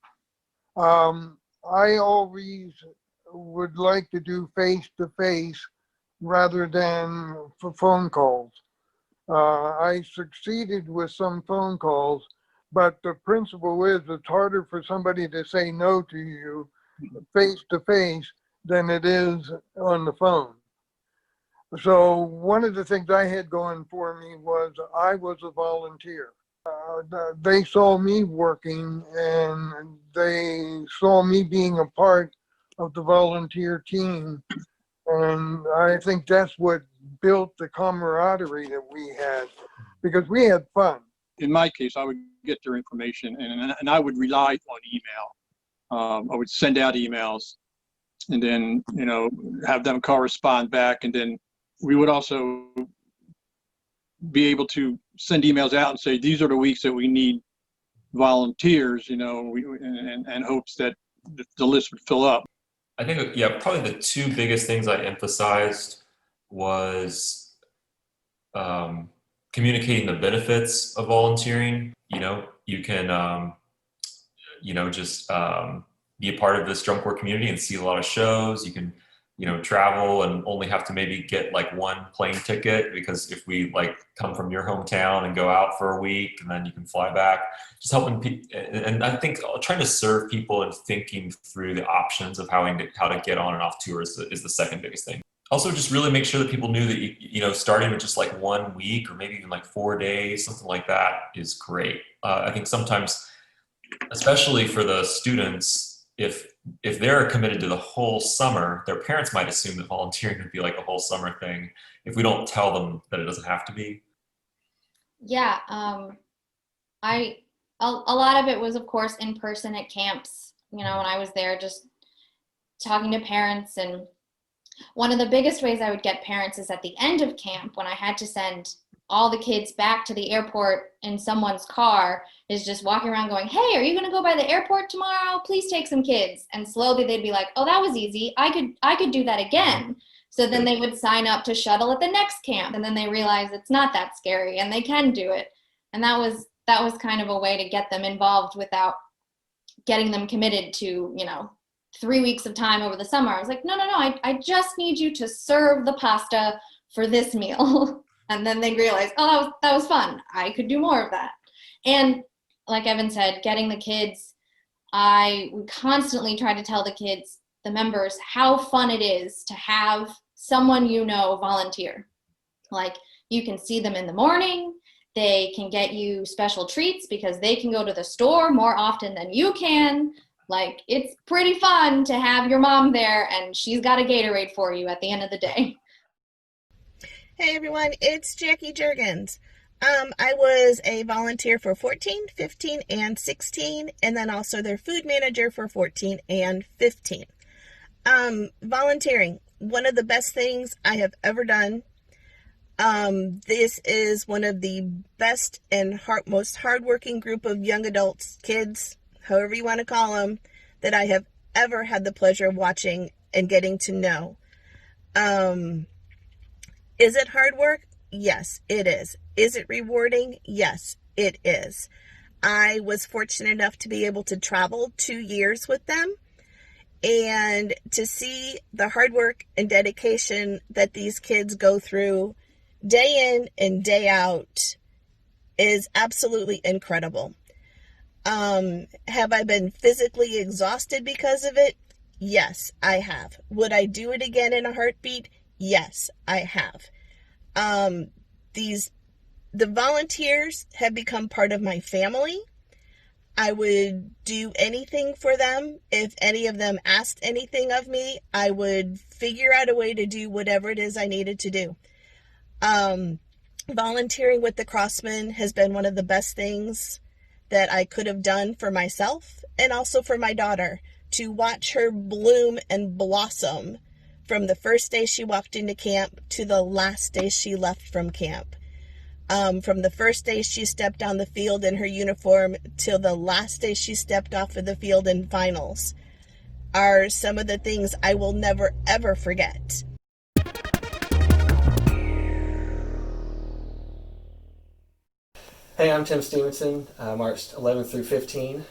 I always would like to do face-to-face rather than for phone calls. I succeeded with some phone calls, but the principle is it's harder for somebody to say no to you face-to-face than it is on the phone. So one of the things I had going for me was I was a volunteer. They saw me working, and they saw me being a part of the volunteer team. And I think that's what built the camaraderie that we had, because we had fun. In my case, I would get their information, and I would rely on email. I would send out emails, and then, have them correspond back. And then we would also be able to send emails out and say, these are the weeks that we need volunteers, and hopes that the list would fill up. I think, probably the two biggest things I emphasized was communicating the benefits of volunteering. You can, just be a part of this drum corps community and see a lot of shows. You can, travel and only have to maybe get like one plane ticket, because if we come from your hometown and go out for a week and then you can fly back, just helping people. And I think trying to serve people and thinking through the options of how to get on and off tours is the second biggest thing. Also, just really make sure that people knew that, starting with just 1 week or maybe even 4 days, something like that is great. I think sometimes, especially for the students, if they're committed to the whole summer, their parents might assume that volunteering would be like a whole summer thing if we don't tell them that it doesn't have to be. Yeah, a lot of it was, of course, in person at camps. You know, when I was there, just talking to parents. And one of the biggest ways I would get parents is at the end of camp, when I had to send all the kids back to the airport in someone's car, is just walking around going, "Hey, are you going to go by the airport tomorrow? Please take some kids." And slowly they'd be like, "Oh, that was easy. I could do that again." So then they would sign up to shuttle at the next camp, and then they realize it's not that scary and they can do it. And that was kind of a way to get them involved without getting them committed to, 3 weeks of time over the summer. I was like, no, I just need you to serve the pasta for this meal. And then they realize, oh, that was fun. I could do more of that. And like Evan said, getting the kids, I would constantly try to tell the kids, the members, how fun it is to have someone volunteer. Like, you can see them in the morning. They can get you special treats because they can go to the store more often than you can. Like, it's pretty fun to have your mom there and she's got a Gatorade for you at the end of the day. Hey everyone, it's Jackie Juergens. I was a volunteer for 14, 15, and 16, and then also their food manager for 14 and 15. Volunteering, one of the best things I have ever done. This is one of the best and most hardworking group of young adults, kids, however you want to call them, that I have ever had the pleasure of watching and getting to know. Is it hard work? Yes, it is. Is it rewarding? Yes, it is. I was fortunate enough to be able to travel 2 years with them and to see the hard work and dedication that these kids go through day in and day out is absolutely incredible. Have I been physically exhausted because of it? Yes, I have. Would I do it again in a heartbeat? Yes, I have. The volunteers have become part of my family. I would do anything for them. If any of them asked anything of me, I would figure out a way to do whatever it is I needed to do. Volunteering with the Crossmen has been one of the best things that I could have done for myself and also for my daughter, to watch her bloom and blossom from the first day she walked into camp to the last day she left from camp. From the first day she stepped on the field in her uniform till the last day she stepped off of the field in finals are some of the things I will never, ever forget. Hey, I'm Tim Stephenson. I marched 11 through 15.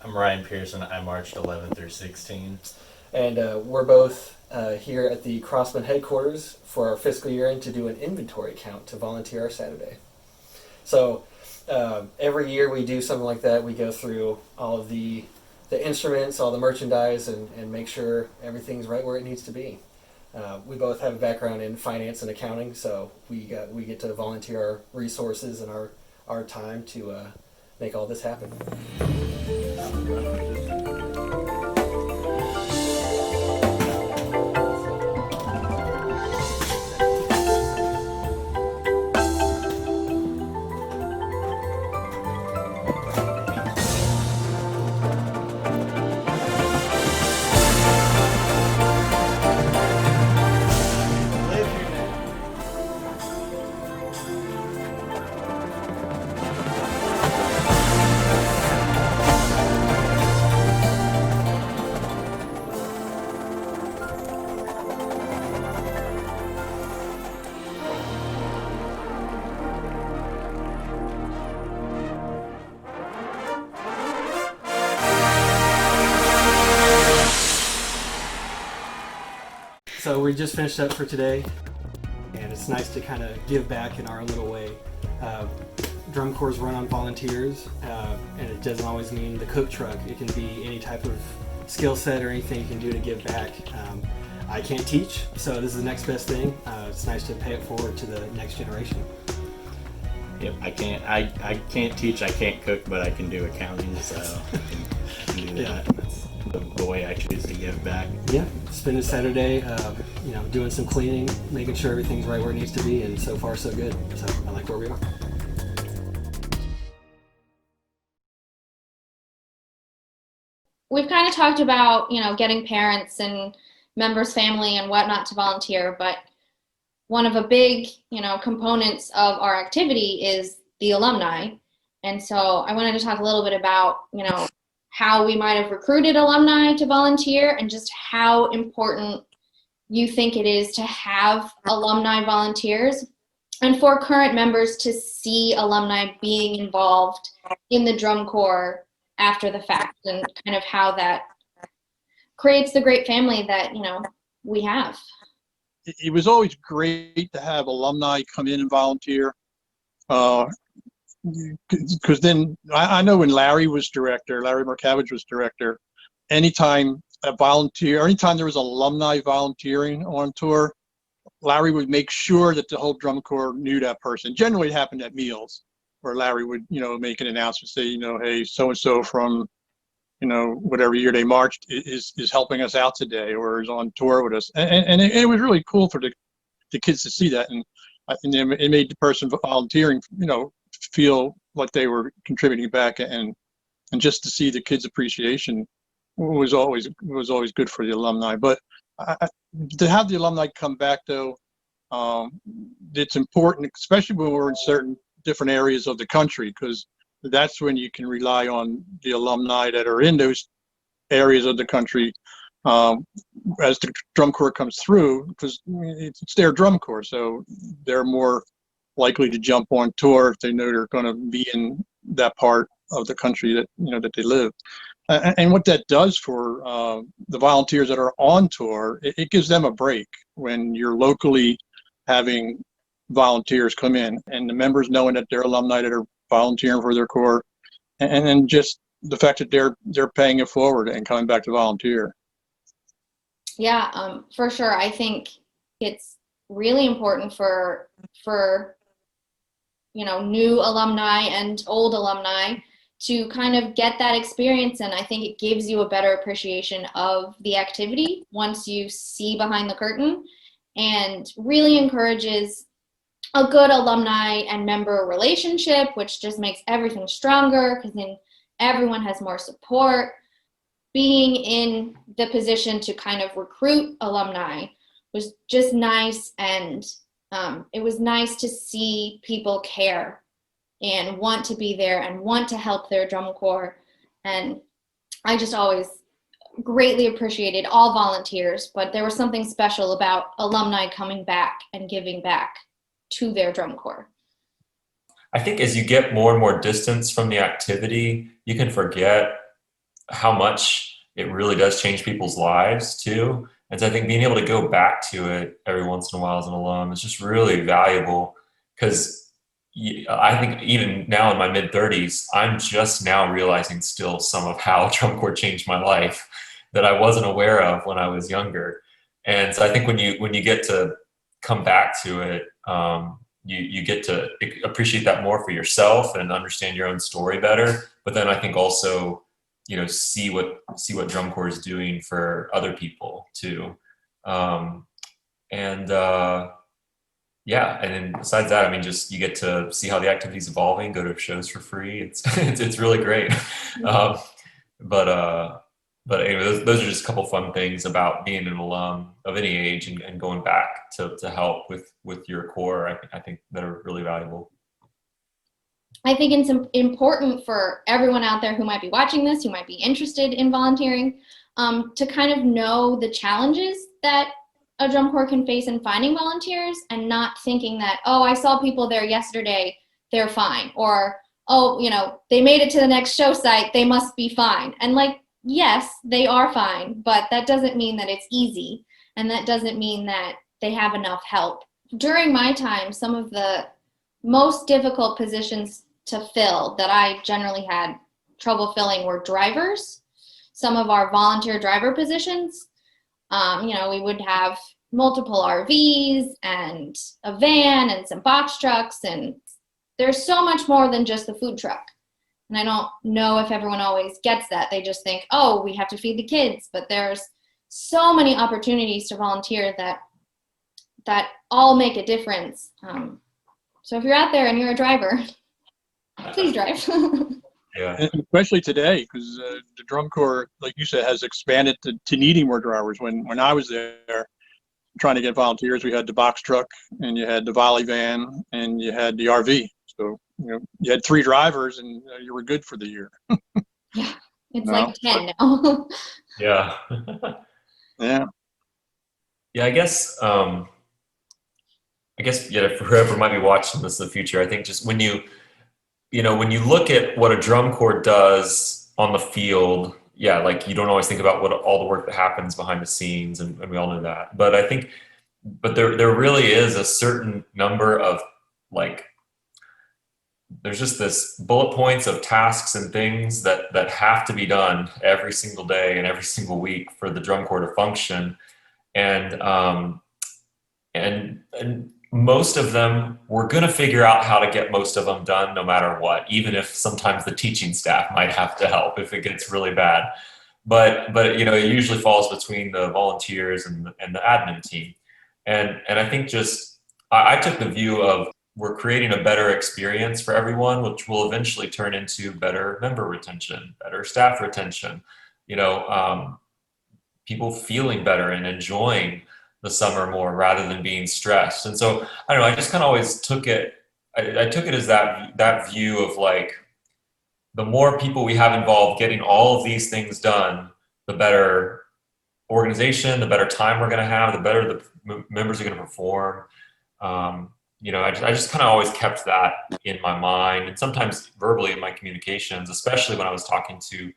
I'm Ryan Pearson. I marched 11 through 16. And we're both here at the Crossmen headquarters for our fiscal year end to do an inventory count to volunteer our Saturday. So every year we do something like that. We go through all of the instruments, all the merchandise, and make sure everything's right where it needs to be. We both have a background in finance and accounting, so we get to volunteer our resources and our time to make all this happen. So we just finished up for today, and it's nice to kind of give back in our little way. Drum corps run on volunteers, and it doesn't always mean the cook truck. It can be any type of skill set or anything you can do to give back. I can't teach, so this is the next best thing. It's nice to pay it forward to the next generation. Yep, I can't teach, I can't cook, but I can do accounting, so I can do that. the way I choose to give back. Yeah, spend a Saturday, doing some cleaning, making sure everything's right where it needs to be, and so far so good. So I like where we are. We've kind of talked about, getting parents and members' family and whatnot to volunteer, but one of the big, components of our activity is the alumni. And so I wanted to talk a little bit about, how we might have recruited alumni to volunteer and just how important you think it is to have alumni volunteers and for current members to see alumni being involved in the drum corps after the fact, and kind of how that creates the great family that, we have. It was always great to have alumni come in and volunteer. Because then I know when Larry Markavich was director, anytime there was alumni volunteering on tour, Larry would make sure that the whole drum corps knew that person. Generally, it happened at meals where Larry would, make an announcement, say, hey, so-and-so from, whatever year they marched is helping us out today or is on tour with us. And it was really cool for the kids to see that. And it made the person volunteering, feel like they were contributing back, and just to see the kids' appreciation was always good for the alumni. But to have the alumni come back, though, it's important, especially when we're in certain different areas of the country, because that's when you can rely on the alumni that are in those areas of the country as the drum corps comes through, because it's their drum corps, so they're more likely to jump on tour if they know they're going to be in that part of the country that that they live. And what that does for the volunteers that are on tour, it gives them a break when you're locally having volunteers come in and the members knowing that they're alumni that are volunteering for their corps, and then just the fact that they're paying it forward and coming back to volunteer. Yeah, for sure. I think it's really important for new alumni and old alumni to kind of get that experience. And I think it gives you a better appreciation of the activity once you see behind the curtain, and really encourages a good alumni and member relationship, which just makes everything stronger because then everyone has more support. Being in the position to kind of recruit alumni was just nice, and it was nice to see people care and want to be there and want to help their drum corps. And I just always greatly appreciated all volunteers, but there was something special about alumni coming back and giving back to their drum corps. I think as you get more and more distance from the activity, you can forget how much it really does change people's lives too. And so I think being able to go back to it every once in a while as an alum is just really valuable, because I think even now in my mid-30s, I'm just now realizing still some of how drum corps changed my life that I wasn't aware of when I was younger. And so I think when you get to come back to it, you get to appreciate that more for yourself and understand your own story better. But then I think also, see what drum corps is doing for other people too. Yeah, and then besides that, I mean, just you get to see how the activity's evolving, go to shows for free. It's really great. But anyway, those are just a couple fun things about being an alum of any age and going back to help with your corps. I think that are really valuable. I think it's important for everyone out there who might be watching this, who might be interested in volunteering, to kind of know the challenges that a drum corps can face in finding volunteers, and not thinking that, oh, I saw people there yesterday, they're fine. Or, oh, they made it to the next show site, they must be fine. And yes, they are fine, but that doesn't mean that it's easy. And that doesn't mean that they have enough help. During my time, some of the most difficult positions to fill that I generally had trouble filling were drivers. Some of our volunteer driver positions, we would have multiple RVs and a van and some box trucks, and there's so much more than just the food truck. And I don't know if everyone always gets that. They just think, oh, we have to feed the kids. But there's so many opportunities to volunteer that all make a difference. So if you're out there and you're a driver, please drive. Yeah. And especially today, because the drum corps, like you said, has expanded to needing more drivers. When I was there trying to get volunteers, we had the box truck, and you had the volley van, and you had the RV. So you had 3 drivers, and you were good for the year. Yeah, it's No. like 10 now. Yeah. Yeah. Yeah, I guess yeah, for whoever might be watching this in the future, I think just when you look at what a drum corps does on the field, yeah, like you don't always think about what all the work that happens behind the scenes, and we all know that. But I think, there really is a certain number of there's just this bullet points of tasks and things that have to be done every single day and every single week for the drum corps to function, and most of them, we're going to figure out how to get most of them done no matter what, even if sometimes the teaching staff might have to help if it gets really bad. But it usually falls between the volunteers and the admin team. And I think I took the view of we're creating a better experience for everyone, which will eventually turn into better member retention, better staff retention, people feeling better and enjoying the summer more rather than being stressed. And so I don't know, I just kind of always took it, I took it as that view of the more people we have involved getting all of these things done, the better organization, the better time we're going to have, the better the members are going to perform. I just kind of always kept that in my mind, and sometimes verbally in my communications, especially when I was talking to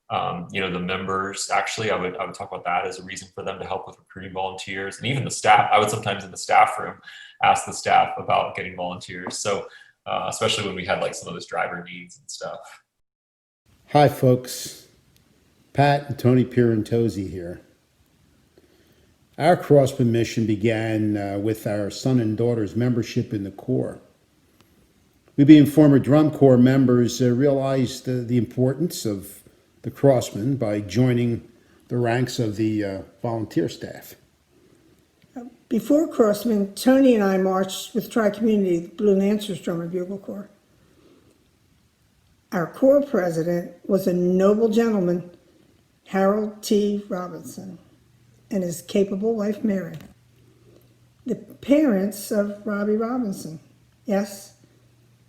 the members. Actually, I would talk about that as a reason for them to help with recruiting volunteers, and even the staff. I would sometimes in the staff room ask the staff about getting volunteers. So especially when we had some of those driver needs and stuff. Hi, folks. Pat and Tony Pierantozzi here. Our Crossmen mission began with our son and daughter's membership in the Corps. We, being former drum corps members, realized the importance of the Crossmen by joining the ranks of the volunteer staff. Before Crossmen, Tony and I marched with Tri-Community, the Blue Lancers Drum and Bugle Corps. Our Corps president was a noble gentleman, Harold T. Robinson, and his capable wife, Mary. The parents of Robbie Robinson. Yes,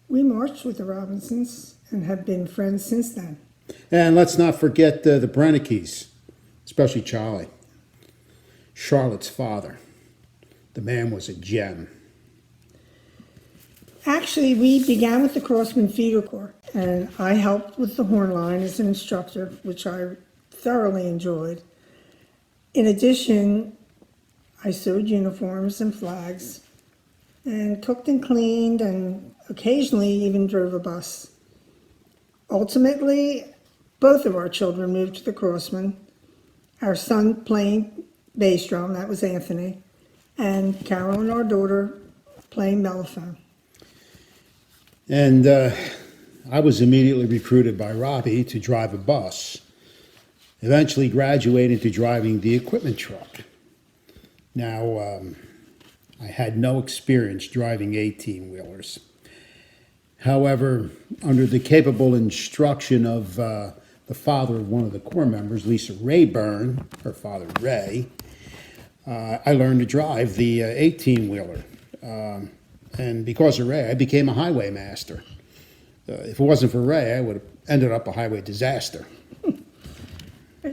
we marched with the Robinsons and have been friends since then. And let's not forget the Brennickes, especially Charlie, Charlotte's father. The man was a gem. Actually, we began with the Crossmen Feeder Corps, and I helped with the horn line as an instructor, which I thoroughly enjoyed. In addition, I sewed uniforms and flags, and cooked and cleaned, and occasionally even drove a bus. Ultimately, both of our children moved to the Crossmen. Our son playing bass drum, that was Anthony, and Carolyn, our daughter, playing mellophone. And I was immediately recruited by Robbie to drive a bus, eventually graduated to driving the equipment truck. Now, I had no experience driving 18-wheelers. However, under the capable instruction of the father of one of the Corps members, Lisa Rayburn, her father Ray, I learned to drive the 18-wheeler. And because of Ray, I became a highway master. If it wasn't for Ray, I would have ended up a highway disaster.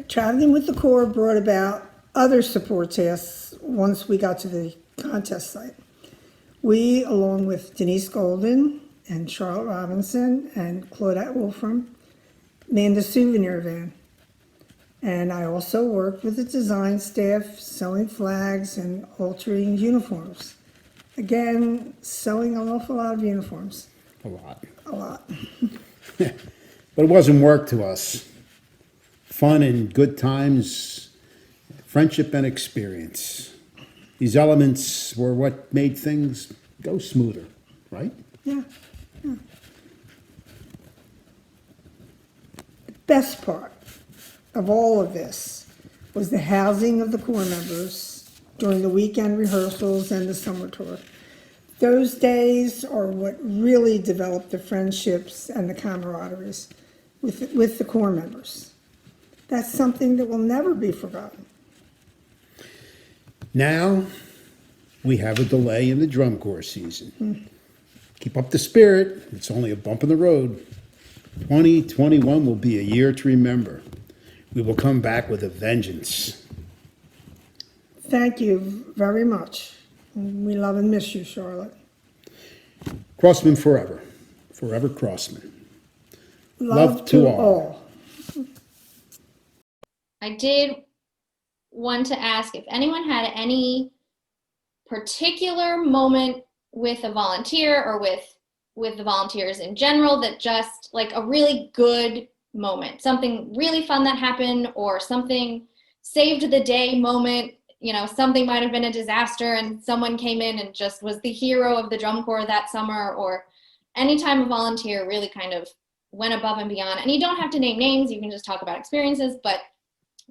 Traveling with the Corps brought about other support tasks once we got to the contest site. We, along with Denise Golden and Charlotte Robinson and Claudette Wolfram, manned the souvenir van. And I also worked with the design staff, sewing flags and altering uniforms. Again, sewing an awful lot of uniforms. A lot. A lot. But it wasn't work to us. Fun and good times, friendship and experience. These elements were what made things go smoother, right? Yeah. best part of all of this was the housing of the Corps members during the weekend rehearsals and the summer tour. Those days are what really developed the friendships and the camaraderies with the Corps members. That's something that will never be forgotten. Now, we have a delay in the drum corps season. Keep up the spirit. It's only a bump in the road. 2021 will be a year to remember. We will come back with a vengeance. Thank you very much. We love and miss you, Charlotte. Crossmen forever. Forever Crossmen. Love to all. I did want to ask if anyone had any particular moment with a volunteer or with the volunteers in general that just like a really good moment, something really fun that happened, or something saved the day moment. You know, something might have been a disaster and someone came in and just was the hero of the drum corps that summer, or anytime a volunteer really kind of went above and beyond. And you don't have to name names, you can just talk about experiences, but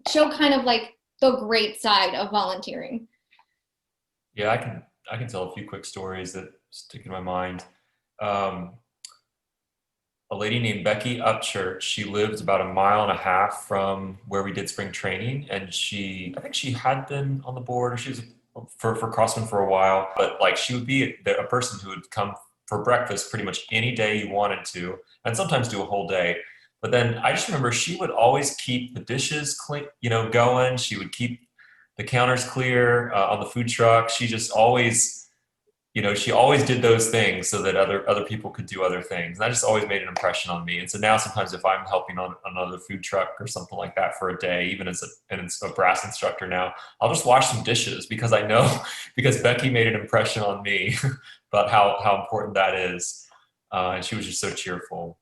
show kind of like the great side of volunteering. Yeah, I can tell a few quick stories that stick in my mind. A lady named Becky Upchurch, she lived about 1.5 miles from where we did spring training, and I think she had been on the board, or she was for Crossmen for a while, but like she would be a person who would come for breakfast pretty much any day you wanted to, and sometimes do a whole day. But then I just remember she would always keep the dishes clean, going. She would keep the counters clear on the food truck. She just always, she always did those things so that other people could do other things. And that just always made an impression on me. And so now sometimes if I'm helping on another food truck or something like that for a day, even as a brass instructor now, I'll just wash some dishes because I know, because Becky made an impression on me about how important that is. And she was just so cheerful.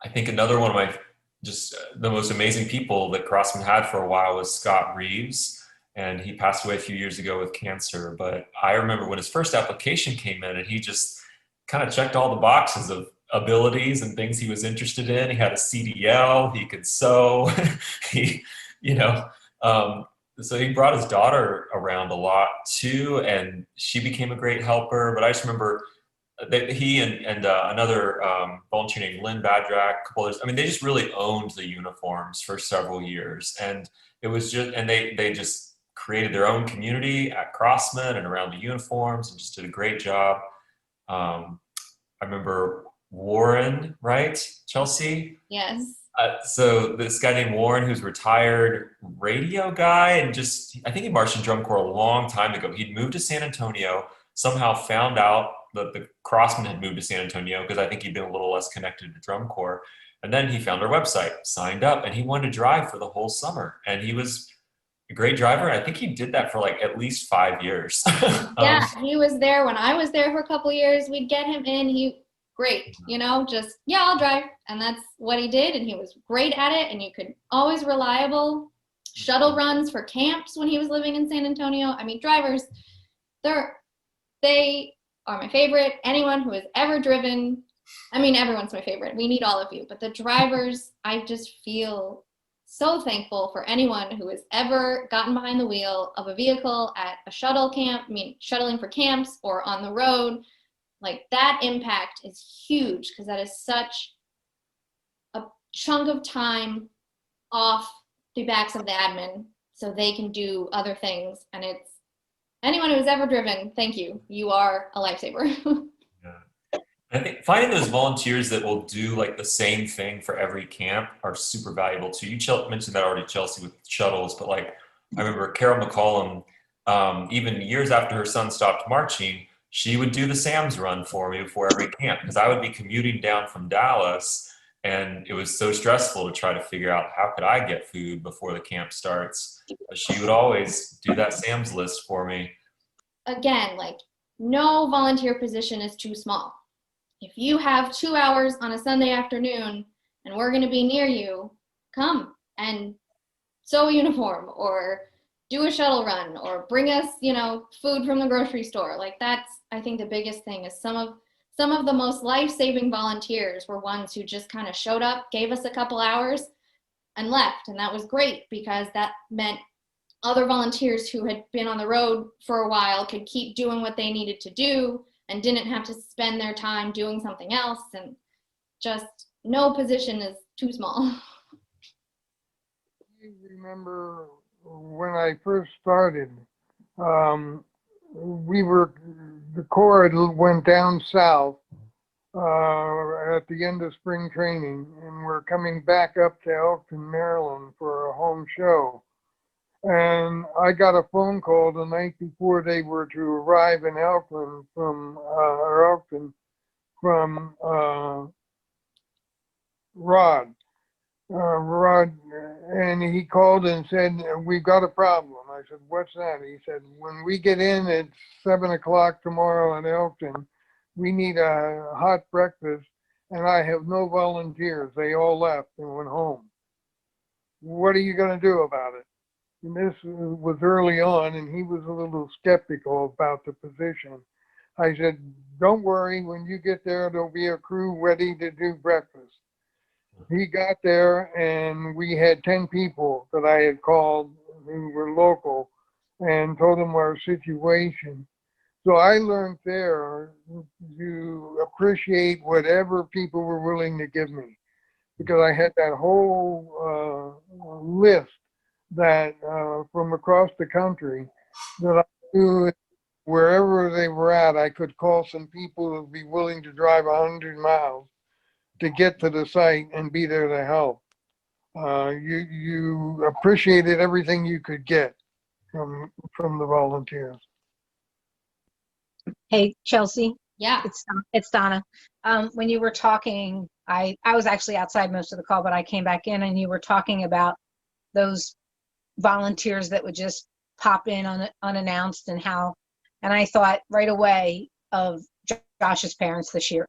I think another one of the most amazing people that Crossmen had for a while was Scott Reeves, and he passed away a few years ago with cancer. But I remember when his first application came in, and he just kind of checked all the boxes of abilities and things he was interested in. He had a CDL, he could sew, so he brought his daughter around a lot too, and she became a great helper. But I just remember that he and another volunteer named Lynn Badrak, a couple others, they just really owned the uniforms for several years. And it was just, and they just created their own community at Crossmen and around the uniforms and just did a great job. I remember Warren, right, Chelsea? Yes. So this guy named Warren, who's a retired radio guy, and I think he marched in drum corps a long time ago. He'd moved to San Antonio, somehow found out that the Crossmen had moved to San Antonio because I think he'd been a little less connected to drum corps. And then he found our website, signed up, and he wanted to drive for the whole summer. And he was a great driver. I think he did that for like at least 5 years. Yeah, he was there when I was there for a couple years. We'd get him in. Great, I'll drive. And that's what he did. And he was great at it. And you could always reliable shuttle runs for camps when he was living in San Antonio. Drivers, they are my favorite. Anyone who has ever driven, everyone's my favorite. We need all of you. But the drivers, I just feel so thankful for anyone who has ever gotten behind the wheel of a vehicle at a shuttle camp, shuttling for camps or on the road. Like, that impact is huge because that is such a chunk of time off the backs of the admin so they can do other things. And it's anyone who's ever driven, thank you. You are a lifesaver. I think finding those volunteers that will do like the same thing for every camp are super valuable too. You mentioned that already, Chelsea, with shuttles, but like I remember Carol McCollum, even years after her son stopped marching, she would do the Sam's run for me before every camp because I would be commuting down from Dallas and it was so stressful to try to figure out how could I get food before the camp starts. But she would always do that Sam's list for me. Again, like, no volunteer position is too small. If you have 2 hours on a Sunday afternoon and we're going to be near you, come and sew a uniform or do a shuttle run or bring us, food from the grocery store. Like, that's, I think, the biggest thing is some of some of the most life-saving volunteers were ones who just kind of showed up, gave us a couple hours, and left. And that was great because that meant other volunteers who had been on the road for a while could keep doing what they needed to do and didn't have to spend their time doing something else. And just no position is too small. I remember when I first started, the Corps went down south at the end of spring training, and we're coming back up to Elkton, Maryland for a home show. And I got a phone call the night before they were to arrive in Elkton from Rod. Rod, and he called and said, "We've got a problem." I said, "What's that?" He said, "When we get in at 7 o'clock tomorrow in Elkton, we need a hot breakfast, and I have no volunteers. They all left and went home. What are you going to do about it?" And this was early on, and he was a little skeptical about the position. I said, "Don't worry. When you get there, there'll be a crew ready to do breakfast." He got there, and we had 10 people that I had called who were local and told them our situation. So I learned there to appreciate whatever people were willing to give me, because I had that whole list that from across the country that I knew wherever they were at, I could call some people who would be willing to drive 100 miles to get to the site and be there to help. You appreciated everything you could get from the volunteers. Hey, Chelsea. Yeah. It's Donna. When you were talking, I was actually outside most of the call, but I came back in and you were talking about those volunteers that would just pop in unannounced and I thought right away of Josh's parents this year,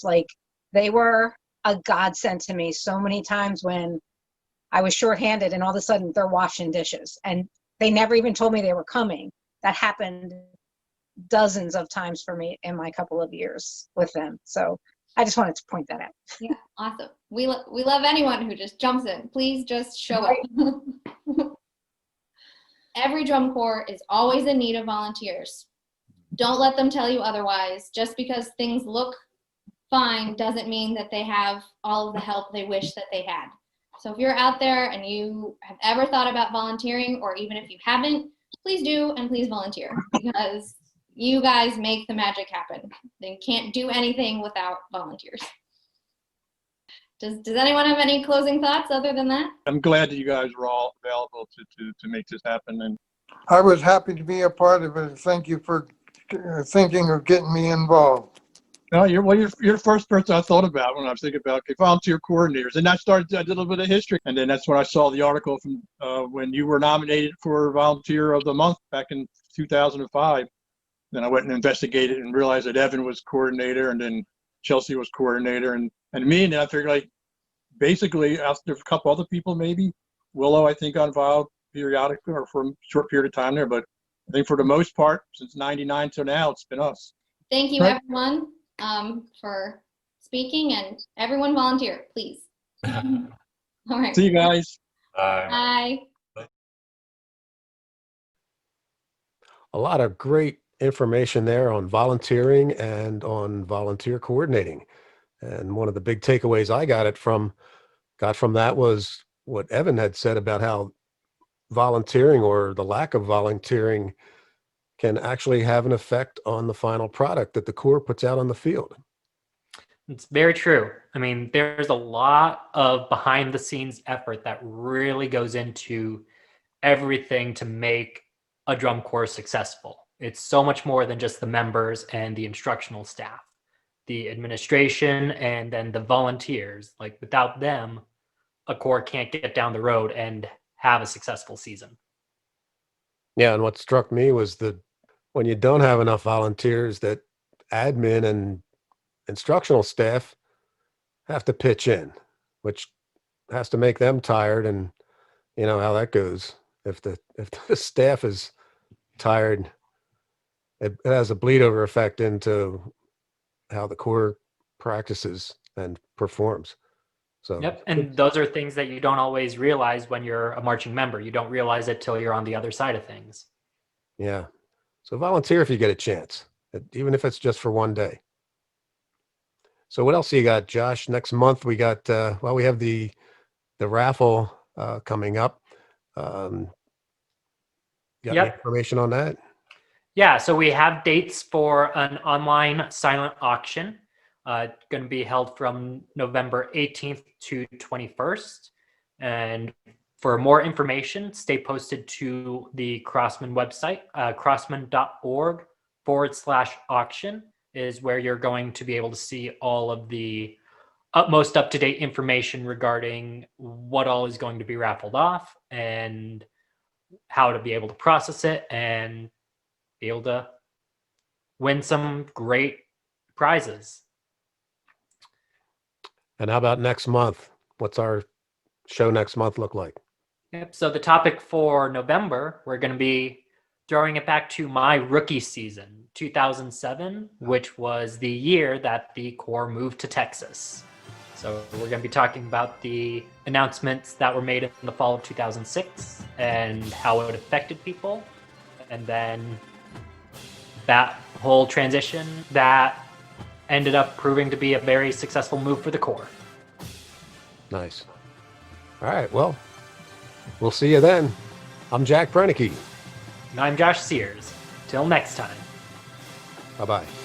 like they were a godsend to me so many times when I was shorthanded and all of a sudden they're washing dishes and they never even told me they were coming. That happened dozens of times for me in my couple of years with them. So I just wanted to point that out. Yeah, awesome. We love anyone who just jumps in. Please just show up. Every drum corps is always in need of volunteers. Don't let them tell you otherwise. Just because things look fine doesn't mean that they have all of the help they wish that they had. So if you're out there and you have ever thought about volunteering, or even if you haven't, please do and please volunteer, because you guys make the magic happen. They can't do anything without volunteers. Does anyone have any closing thoughts other than that? I'm glad that you guys were all available to make this happen. And I was happy to be a part of it. Thank you for thinking of getting me involved. no, you're the first person I thought about when I was thinking about volunteer coordinators. And I did a little bit of history. And then that's when I saw the article from when you were nominated for Volunteer of the Month back in 2005. Then I went and investigated and realized that Evan was coordinator, and then Chelsea was coordinator, and me. And then I figured, like, basically, after a couple other people, maybe Willow, I think, got involved periodically or for a short period of time there. But I think for the most part, since '99 till now, it's been us. Thank you, everyone, for speaking, and everyone volunteer, please. All right. See you guys. Bye. A lot of great information there on volunteering and on volunteer coordinating. And one of the big takeaways I got from that was what Evan had said about how volunteering or the lack of volunteering can actually have an effect on the final product that the Corps puts out on the field. It's very true. I mean, there's a lot of behind the scenes effort that really goes into everything to make a drum corps successful. It's so much more than just the members and the instructional staff, the administration, and then the volunteers. Like, without them, a corps can't get down the road and have a successful season. Yeah, and what struck me was that when you don't have enough volunteers, that admin and instructional staff have to pitch in, which has to make them tired, and you know how that goes. If the staff is tired, it has a bleed over effect into how the Corps practices and performs. So Yep, and those are things that you don't always realize when you're a marching member. You don't realize it till you're on the other side of things. yeah. So volunteer if you get a chance, even if it's just for one day. So what else you got, Josh? Next month we got well, we have the raffle coming up. Got any information on that? Yeah, so we have dates for an online silent auction. Going to be held from November 18th to 21st. And for more information, stay posted to the Crossmen website. Crossmen.org/auction is where you're going to be able to see all of the utmost up-to-date information regarding what all is going to be raffled off and how to be able to process it and be able to win some great prizes. And how about next month? What's our show next month look like? Yep. So the topic for November, we're going to be throwing it back to my rookie season, 2007, which was the year that the Corps moved to Texas. So we're going to be talking about the announcements that were made in the fall of 2006 and how it affected people. And then that whole transition that ended up proving to be a very successful move for the Corps. Nice. All right. Well, we'll see you then. I'm Jack Brennicky. And I'm Josh Sears. Till next time. Bye-bye.